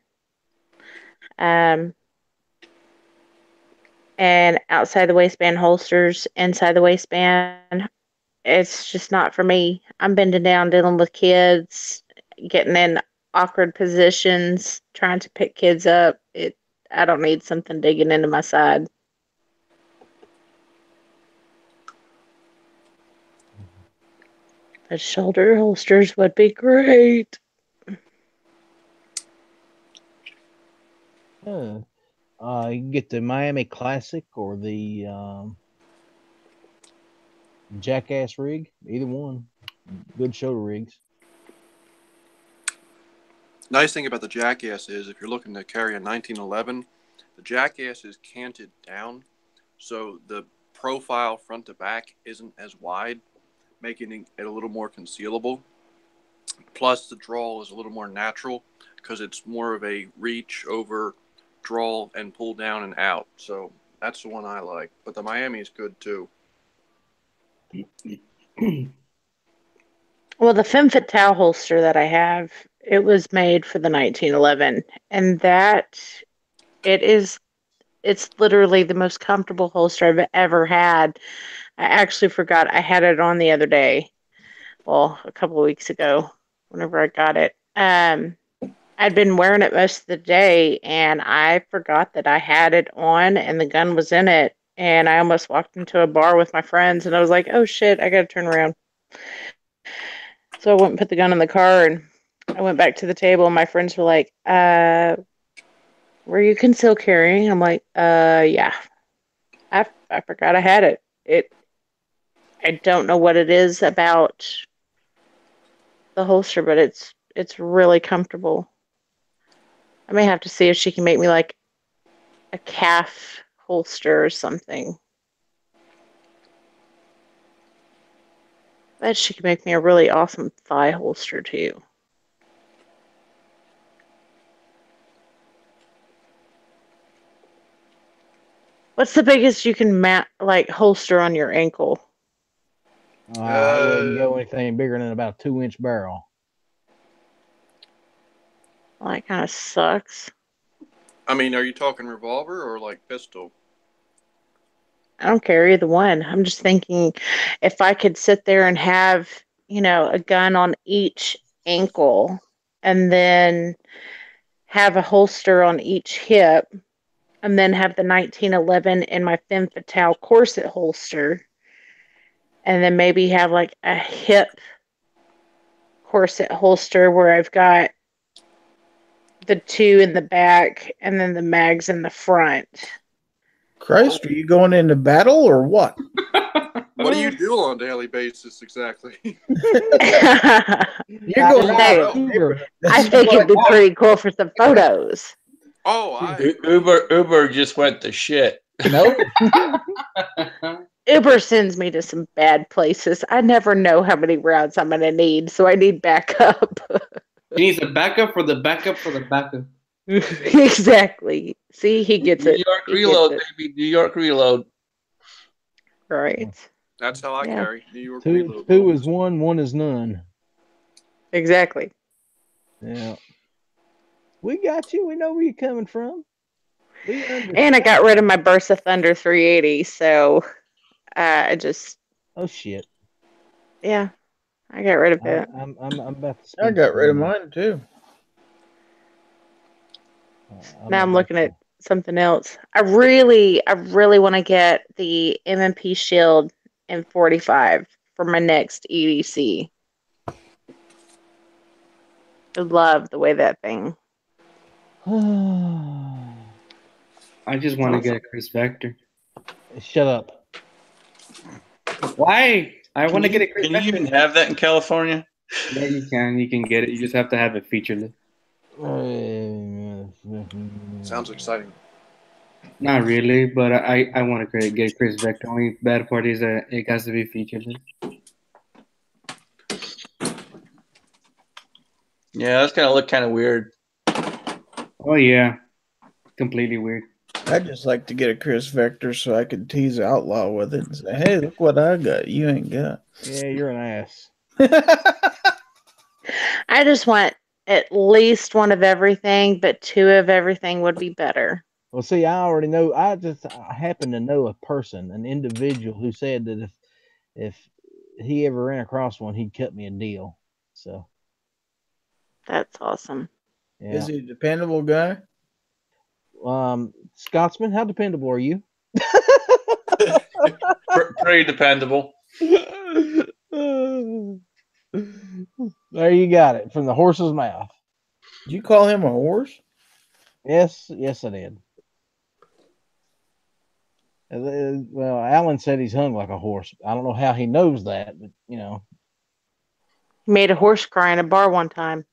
and outside the waistband holsters, inside the waistband. It's just not for me. I'm bending down dealing with kids, getting in awkward positions, trying to pick kids up. I don't need something digging into my side. The shoulder holsters would be great. You can get the Miami Classic or the Jackass rig. Either one. Good shoulder rigs. Nice thing about the Jackass is if you're looking to carry a 1911, the Jackass is canted down, so the profile front to back isn't as wide, making it a little more concealable. Plus, the draw is a little more natural because it's more of a reach over, draw, and pull down and out. So that's the one I like. But the Miami is good too. Well, the Femme Fatale holster that I have, it was made for the 1911, and it's literally the most comfortable holster I've ever had. I actually forgot I had it on the other day. Well, a couple of weeks ago, whenever I got it. I'd been wearing it most of the day, and I forgot that I had it on, and the gun was in it. And I almost walked into a bar with my friends, and I was like, "Oh shit, I gotta turn around." So I went and put the gun in the car, and I went back to the table, and my friends were like, "Were you concealed carrying?" I'm like, yeah. I forgot I had it. I don't know what it is about the holster, but it's really comfortable. I may have to see if she can make me like a calf holster or something. I bet she can make me a really awesome thigh holster too. What's the biggest you can holster on your ankle? I wouldn't go anything bigger than about a 2-inch barrel. Well, that kind of sucks. I mean, are you talking revolver or like pistol? I don't care either one. I'm just thinking if I could sit there and have, a gun on each ankle and then have a holster on each hip and then have the 1911 in my Femme Fatale corset holster and then maybe have like a hip corset holster where I've got the two in the back and then the mags in the front. Christ, are you going into battle or what? What do you do on a daily basis exactly? I think it'd be pretty cool for some photos. Oh, Uber just went to shit. Nope. Uber sends me to some bad places. I never know how many routes I'm going to need, so I need backup. He needs a backup for the backup for the backup. Exactly. See, he gets it. New York Reload, baby. New York Reload. Right. That's how I carry New York Reload. Two is one is none. Exactly. Yeah. We got you. We know where you're coming from. And I got rid of my Burst of Thunder 380, so I just... Oh, shit. Yeah. I got rid of it. I'm about to... I got rid of mine, too. Now I'm looking at something else. I really want to get the M&P Shield M45 for my next EDC. I love the way that thing. I just want to get a Chris Vector. Shut up. Why? I want to get a Chris Can Vector. you even have that in California? Yeah, you can. You can get it. You just have to have it featureless. Sounds exciting. Not really, but I want to get Chris Vector. Only bad part is that it has to be featureless. Yeah, that's gonna look kind of weird. Oh yeah, completely weird. I'd just like to get a Chris Vector so I could tease Outlaw with it and say, "Hey, look what I got. You ain't got." Yeah, you're an ass. I just want at least one of everything, but two of everything would be better. Well, see, I already know. I happen to know a person, an individual, who said that if he ever ran across one, he'd cut me a deal. So That's awesome. yeah. Is he a dependable guy? Scotsman, how dependable are you? Pretty dependable. There you got it from the horse's mouth. Did you call him a horse? Yes, I did. Well, Alan said he's hung like a horse. I don't know how he knows that, but He made a horse cry in a bar one time.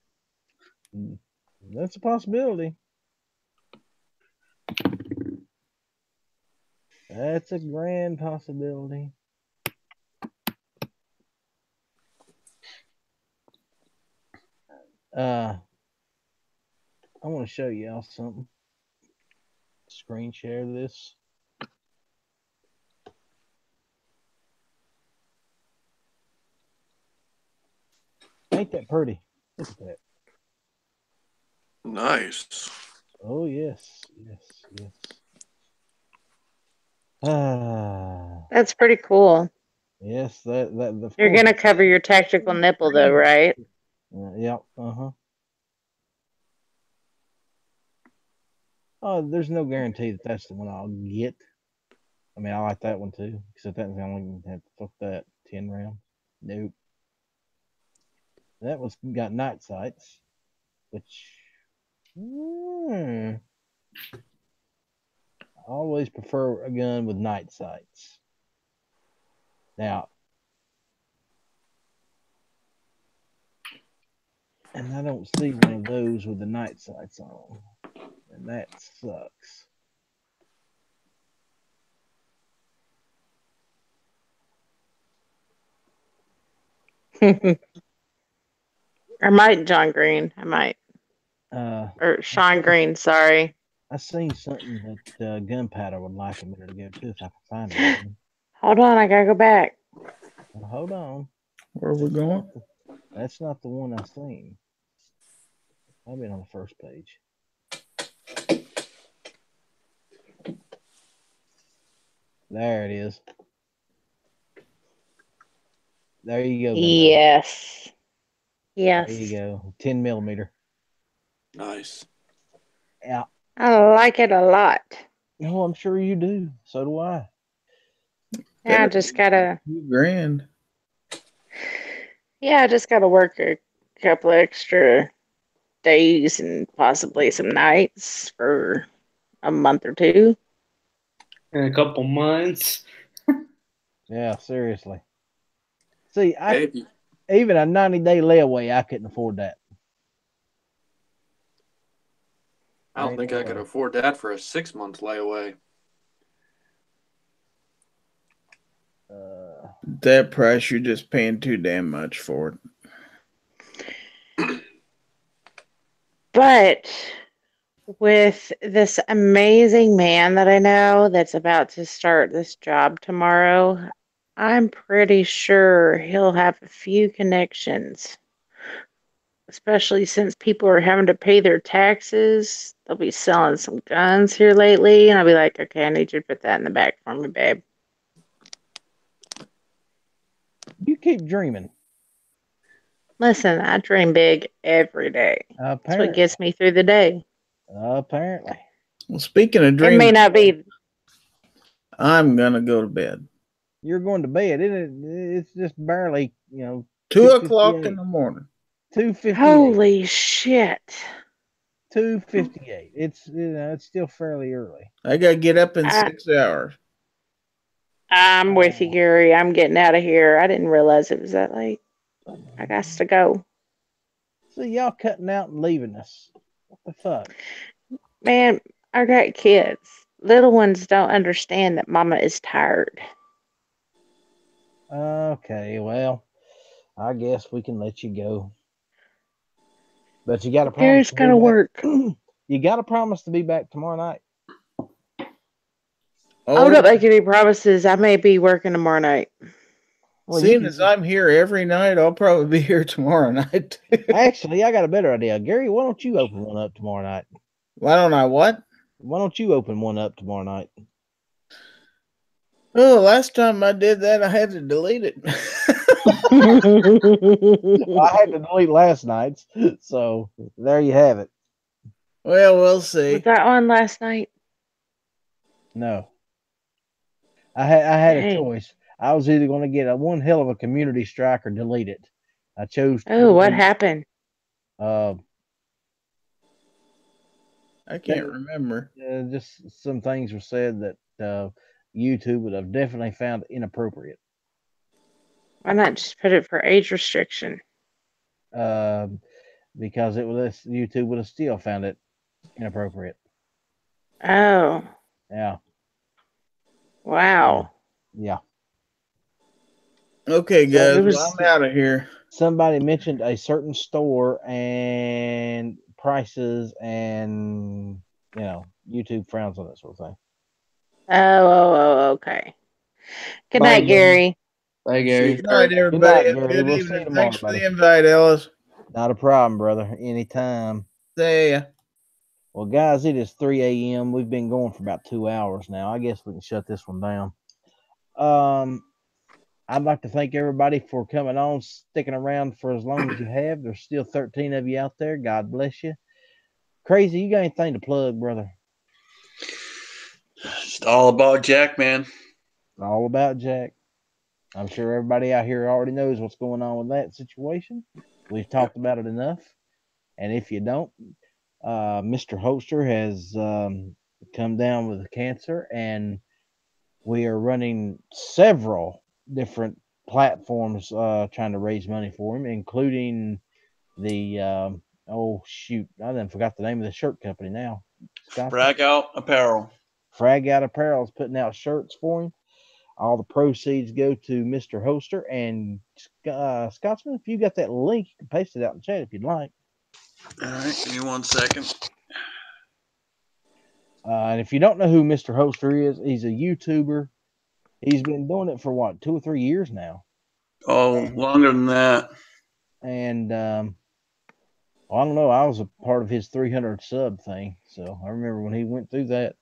that's a possibility. That's a grand possibility. I want to show y'all something. Screen share this. Ain't that pretty? Look at that. Nice. Oh yes. Ah, That's pretty cool. yes. That of You're course. gonna cover your tactical nipple though, right? Yep. Oh, there's no guarantee that that's the one I'll get. I mean, I like that one too, except that I only have to fuck that 10 rounds. Nope. That one's got night sights, which I always prefer a gun with night sights. Now, and I don't see one of those with the night sights on, and that sucks. I might, John Green. I might. Or Sean Green, sorry. I seen something that Gunpowder would like a minute ago too, if I can find it. Hold on, I gotta go back. Well, hold on. Where are we going? That's not the one I seen. I've been on the first page. There it is. There you go. Yes. There you go. 10 millimeter. Nice. Yeah. I like it a lot. No, I'm sure you do. So do I. Yeah, I just gotta. $2,000. Yeah, I just gotta work a couple extra days and possibly some nights for a month or two. In a couple months. Yeah, seriously. See, Hey, even a 90-day layaway, I couldn't afford that. I don't think I could afford that for a 6-month layaway. That price, you're just paying too damn much for it. But with this amazing man that I know that's about to start this job tomorrow, I'm pretty sure he'll have a few connections. Especially since people are having to pay their taxes. They'll be selling some guns here lately, and I'll be like, okay, I need you to put that in the back for me, babe. You keep dreaming. Listen, I dream big every day. Apparently. That's what gets me through the day. Apparently. Well, speaking of dreams, it may not be. I'm gonna go to bed. You're going to bed. It's just barely, 2 o'clock in the morning. 2:58. Holy shit. 2:58. It's still fairly early. I gotta get up in 6 hours. I'm with you, Gary. I'm getting out of here. I didn't realize it was that late. I got to go. So y'all cutting out and leaving us. What the fuck? Man, I got kids. Little ones don't understand that mama is tired. Okay, well, I guess we can let you go. But you got to promise. Gary's got to work. You got to promise to be back tomorrow night. Oh, don't make any promises. I may be working tomorrow night. Well, seeing as I'm here every night, I'll probably be here tomorrow night. Actually, I got a better idea. Gary, why don't you open one up tomorrow night? Why don't I what? Why don't you open one up tomorrow night? Well, last time I did that, I had to delete it. I had to delete last night's, so there you have it. Well, we'll Was see. that on last night? No, I had a Dang. choice. I was either going to get a one hell of a community strike or delete it. I chose to Oh, what delete. happened? Uh, I can't remember. just some things were said that YouTube would have definitely found inappropriate. Why not just put it for age restriction? Uh, because YouTube would have still found it inappropriate. Oh, Yeah. wow. Yeah. Okay, So guys, It well, was I'm out of here. somebody mentioned a certain store and prices, and YouTube frowns on that sort of thing. okay. Good Bye, night, Gary. Gary. Bye, See Gary. Good night, Gary. Good everybody. night, Have a Gary. good We'll see you evening. tomorrow, Thanks for buddy. the invite, Ellis. Not a problem, brother. Anytime. See ya. Well, guys, it is 3 a.m. We've been going for about 2 hours now. I guess we can shut this one down. I'd like to thank everybody for coming on, sticking around for as long as you have. There's still 13 of you out there. God bless you. Crazy, you got anything to plug, brother? It's all about Jack, man. All about Jack. I'm sure everybody out here already knows what's going on with that situation. We've talked about it enough. And if you don't, Mr. Holster has come down with cancer, and we are running several different platforms trying to raise money for him, including the oh shoot, I done forgot the name of the shirt company now. Brag Out Apparel. Frag Out Apparel is putting out shirts for him. All the proceeds go to Mr. Holster. And Scotsman, if you got that link, you can paste it out in the chat if you'd like. All right, give me 1 second. And if you don't know who Mr. Holster is, he's a YouTuber. He's been doing it for what, 2 or 3 years now. Oh, longer than that. And I don't know. I was a part of his 300 sub thing, so I remember when he went through that.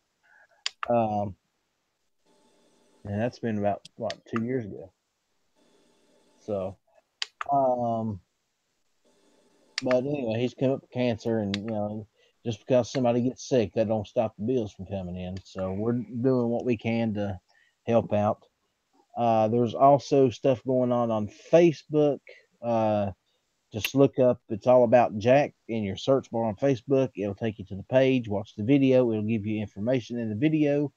And that's been about what, 2 years ago. So, but anyway, he's come up with cancer, and just because somebody gets sick, that don't stop the bills from coming in. So we're doing what we can to help out. There's also stuff going on Facebook. Just look up "It's All About Jack" in your search bar on Facebook. It'll take you to the page. Watch the video. It'll give you information in the video.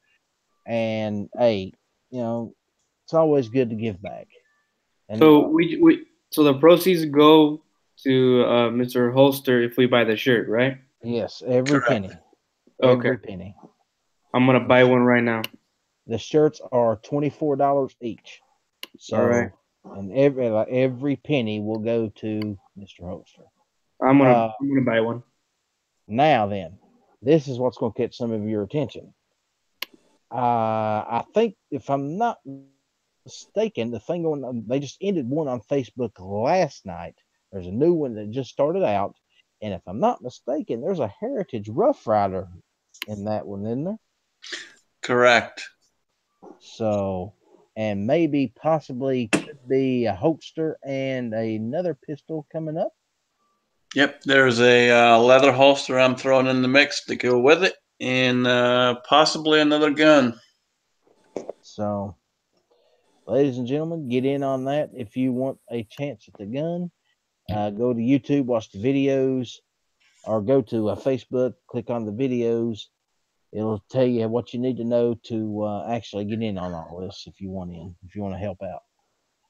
And hey, it's always good to give back. And So so the proceeds go to Mr. Holster if we buy the shirt, right? yes, every Correct. penny, Okay. every penny. I'm gonna buy one right now. The shirts are $24 each. So, All right. and every penny will go to Mr. Holster. I'm gonna buy one. Now then, this is what's going to catch some of your attention. I think, if I'm not mistaken, the thing going on, they just ended one on Facebook last night. There's a new one that just started out, and if I'm not mistaken, there's a Heritage Rough Rider in that one, isn't there? Correct. So, and maybe possibly could be a holster and another pistol coming up. Yep, there's a leather holster I'm throwing in the mix to go with it, and possibly another gun. So, ladies and gentlemen, get in on that if you want a chance at the gun. Go to YouTube, watch the videos, or go to Facebook, click on the videos. It'll tell you what you need to know to actually get in on all this if you want to help out.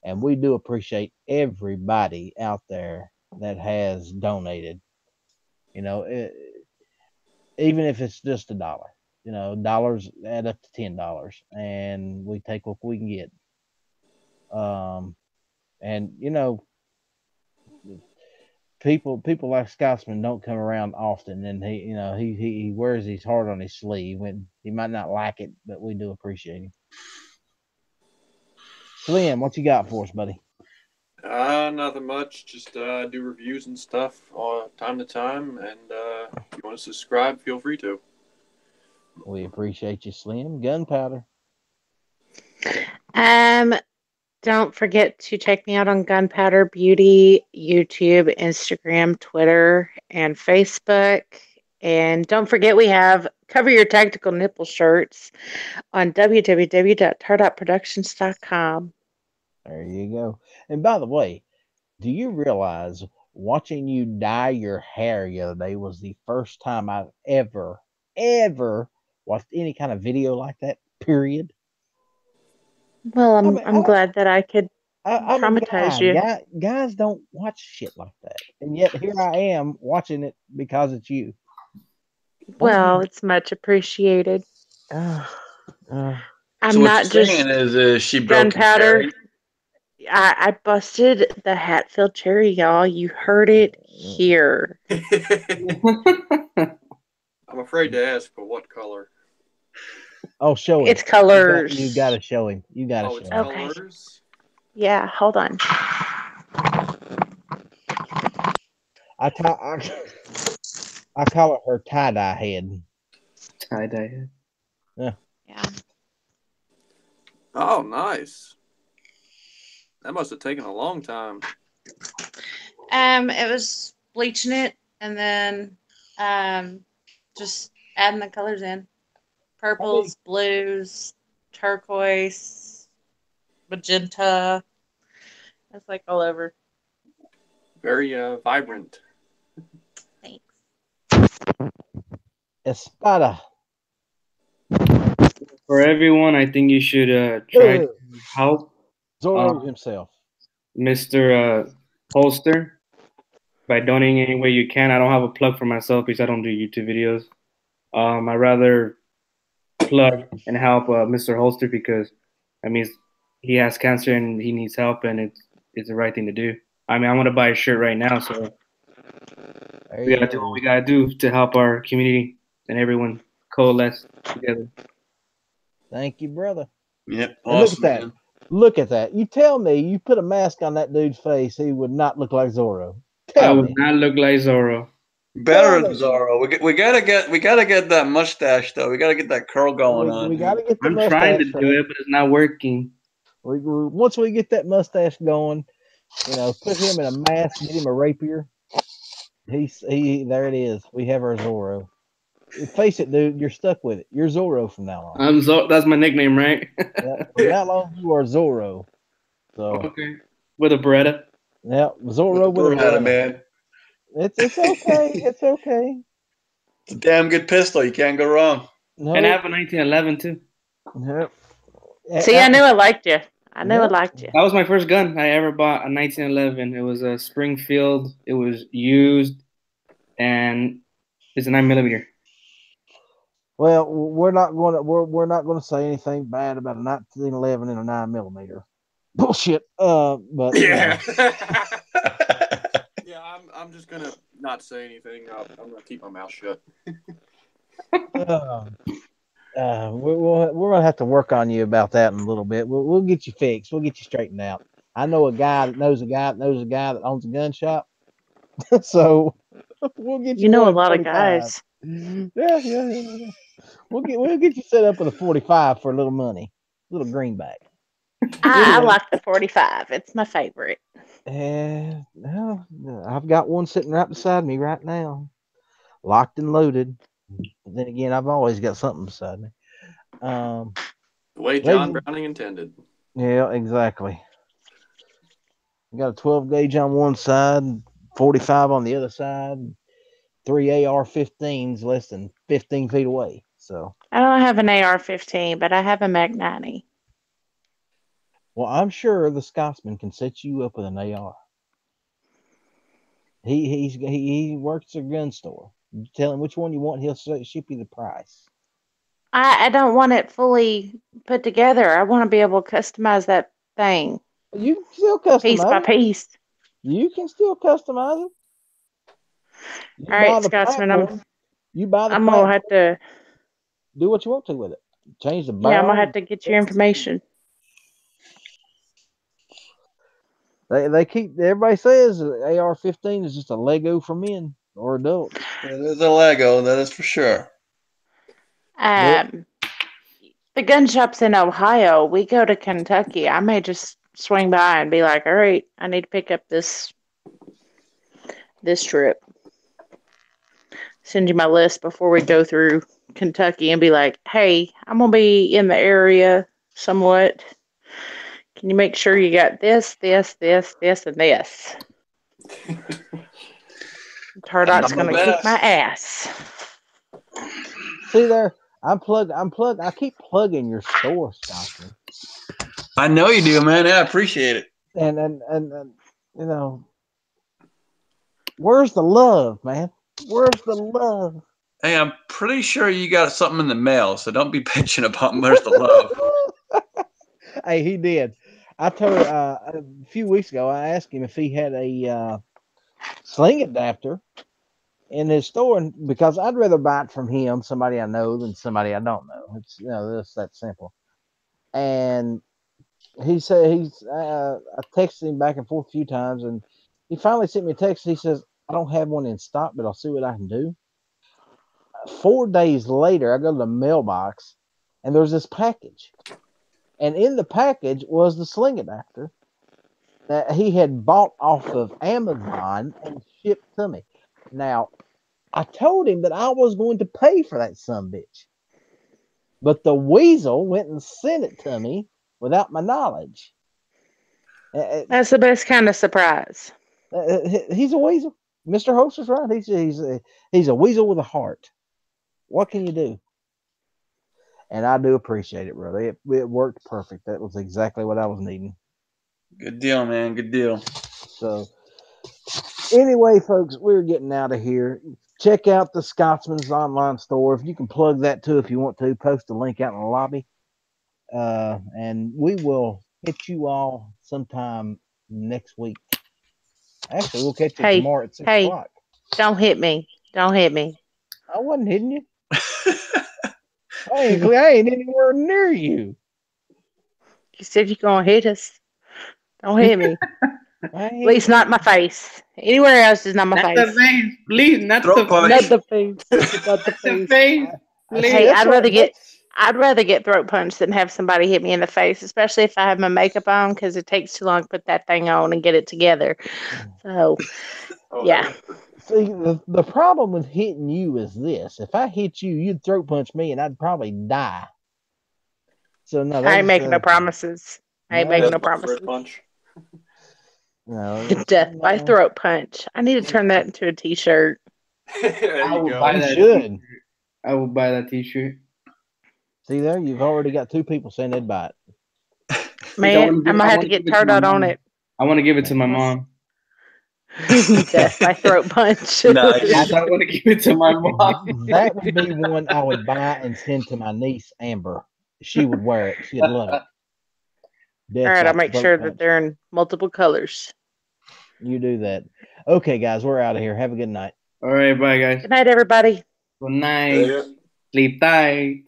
And we do appreciate everybody out there that has donated. Even if it's just $1, dollars add up to $10, and we take what we can get. And people like Scotsman don't come around often, and he wears his heart on his sleeve. When he might not like it, but we do appreciate him. Slim, what you got for us, buddy? Nothing much. Just do reviews and stuff time to time, and if you want to subscribe, feel free to. We appreciate you, Slim. Gunpowder. Um, don't forget to check me out on Gunpowder Beauty, YouTube, Instagram, Twitter, and Facebook. And don't forget we have Cover Your Tactical Nipple shirts on www.tardotproductions.com. There you go. And by the way, do you realize watching you dye your hair the other day was the first time I've ever watched any kind of video like that, period? Well, I mean, I'm glad that I could I'm a traumatize guy. you. Guys don't watch shit like that. And yet here I am watching it because it's you. Well, it's much appreciated. Uh, I'm So what not you're saying just is she broke your Gunpowder. cherry? I busted the Hatfield cherry, y'all. You heard it here. I'm afraid to ask, but what color? oh, show him. It's colors. You got to show him. You got to Oh, show it's him. Okay. colors? Yeah, hold on. I call it her tie-dye head. Tie-dye head. Yeah. Yeah. Oh, nice. That must have taken a long time. It was bleaching it and then just adding the colors in. Purples, blues, turquoise, magenta. It's like all over. Very vibrant. Thanks. Espada. For everyone, I think you should try to help Zorro himself. Mr. Holster by donating any way you can. I don't have a plug for myself because I don't do YouTube videos. I'd rather plug and help Mr. Holster because I mean he has cancer and he needs help and it's the right thing to do. I mean I want to buy a shirt right now, so we gotta do what we gotta do to help our community and everyone coalesce together. Thank you, brother. Yep. And Awesome, look at that. man. Look at that. You tell me you put a mask on that dude's face, he would not look like Zorro. I Tell would me. not look like Zorro. Better than Zorro. We gotta get that mustache though. We gotta get that curl going on. We got to get the I'm mustache. trying to do it, but it's not working. Once we get that mustache going, put him in a mask, get him a rapier. There it is. We have our Zorro. Face it, dude, you're stuck with it. You're Zorro from now on. That's my nickname, right? Yeah, from now on, you are Zorro. So okay, with a Beretta. Yeah, Zorro with a Beretta, Beretta. man. It's okay. It's okay. It's a damn good pistol. You can't go wrong. No. And I have a 1911 too. Yep. See, I knew I liked you. I knew I liked you. That was my first gun I ever bought, a 1911. It was a Springfield. It was used, and it's a 9mm. Well, we're not going to say anything bad about a 1911 and a 9mm. Bullshit. But yeah. Yeah, I'm just gonna not say anything. I'm gonna keep my mouth shut. We're gonna have to work on you about that in a little bit. We'll get you fixed. We'll get you straightened out. I know a guy that knows a guy that knows a guy that owns a gun shop. So we'll get you. You know a lot of guys. Yeah. We'll get you set up with a 45 for a little money, a little greenback. I like the 45. It's my favorite. No, I've got one sitting right beside me right now, locked and loaded. But then again, I've always got something beside me. The way John Browning intended. Yeah, exactly. I got a 12 gauge on one side, 45 on the other side, 3 AR-15s less than 15 feet away. So I don't have an AR-15, but I have a Mag 90. Well, I'm sure the Scotsman can set you up with an AR. He works a gun store. You tell him which one you want, he'll ship you the price. I don't want it fully put together. I want to be able to customize that thing. You can still customize piece by piece. You can still customize it. All right, Scotsman, I'm gonna have to do what you want to with it. Change the barrel. Yeah, I'm gonna have to get your information. Everybody says AR-15 is just a Lego for men or adults. It is a Lego, that is for sure. The gun shop's in Ohio. We go to Kentucky. I may just swing by and be like, all right, I need to pick up this trip. Send you my list before we go through Kentucky and be like, hey, I'm going to be in the area somewhat. Can you make sure you got this, and this? Tardot's going to kick my ass. See there, I'm plugged. I keep plugging your store, Scotsman. I know you do, man. I appreciate it. And you know, where's the love, man? Where's the love? Hey, I'm pretty sure you got something in the mail, so don't be bitching about where's the love. Hey, he did. I told a few weeks ago. I asked him if he had a sling adapter in his store, because I'd rather buy it from him, somebody I know, than somebody I don't know. It's it's that simple. And he said I texted him back and forth a few times, and he finally sent me a text. He says, I don't have one in stock, but I'll see what I can do. 4 days later, I go to the mailbox, and there's this package. And in the package was the sling adapter that he had bought off of Amazon and shipped to me. Now, I told him that I was going to pay for that sumbitch. But the weasel went and sent it to me without my knowledge. That's the best kind of surprise. He's a weasel. Mr. Host is right. He's a weasel with a heart. What can you do? And I do appreciate it, brother. It worked perfect. That was exactly what I was needing. Good deal, man. Good deal. So, anyway, folks, we're getting out of here. Check out the Scotsman's online store. If you can plug that too, if you want to, post a link out in the lobby. And we will hit you all sometime next week. Actually, we'll catch you tomorrow at 6 o'clock. Don't hit me. Don't hit me. I wasn't hitting you. I ain't anywhere near you. You said you're going to hit us. Don't hit me. At least not my face. Anywhere else is not my face. Not the face. Please, not the face. Not the face. Not the face. Face. Hey, I'd rather get throat punched than have somebody hit me in the face, especially if I have my makeup on, because it takes too long to put that thing on and get it together. So, yeah. See, the problem with hitting you is this. If I hit you, you'd throat punch me, and I'd probably die. So, no, I ain't making no promises. I ain't making no promises. Punch. No, Death by throat punch. I need to turn that into a t-shirt. There you go. Buy you that should. I will buy that t-shirt. See there? You've already got 2 people saying they'd buy it. Man, I'm going to have to get turned out on it. I want to give it to my mom. Death by throat punch. Nice. I want to give it to my mom. That would be one I would buy and send to my niece, Amber. She would wear it. She'd love it. Death All right, by I'll make throat sure punch. that they're in multiple colors. You do that. Okay, guys, we're out of here. Have a good night. All right, bye, guys. Good night, everybody. Good night. Sleep tight.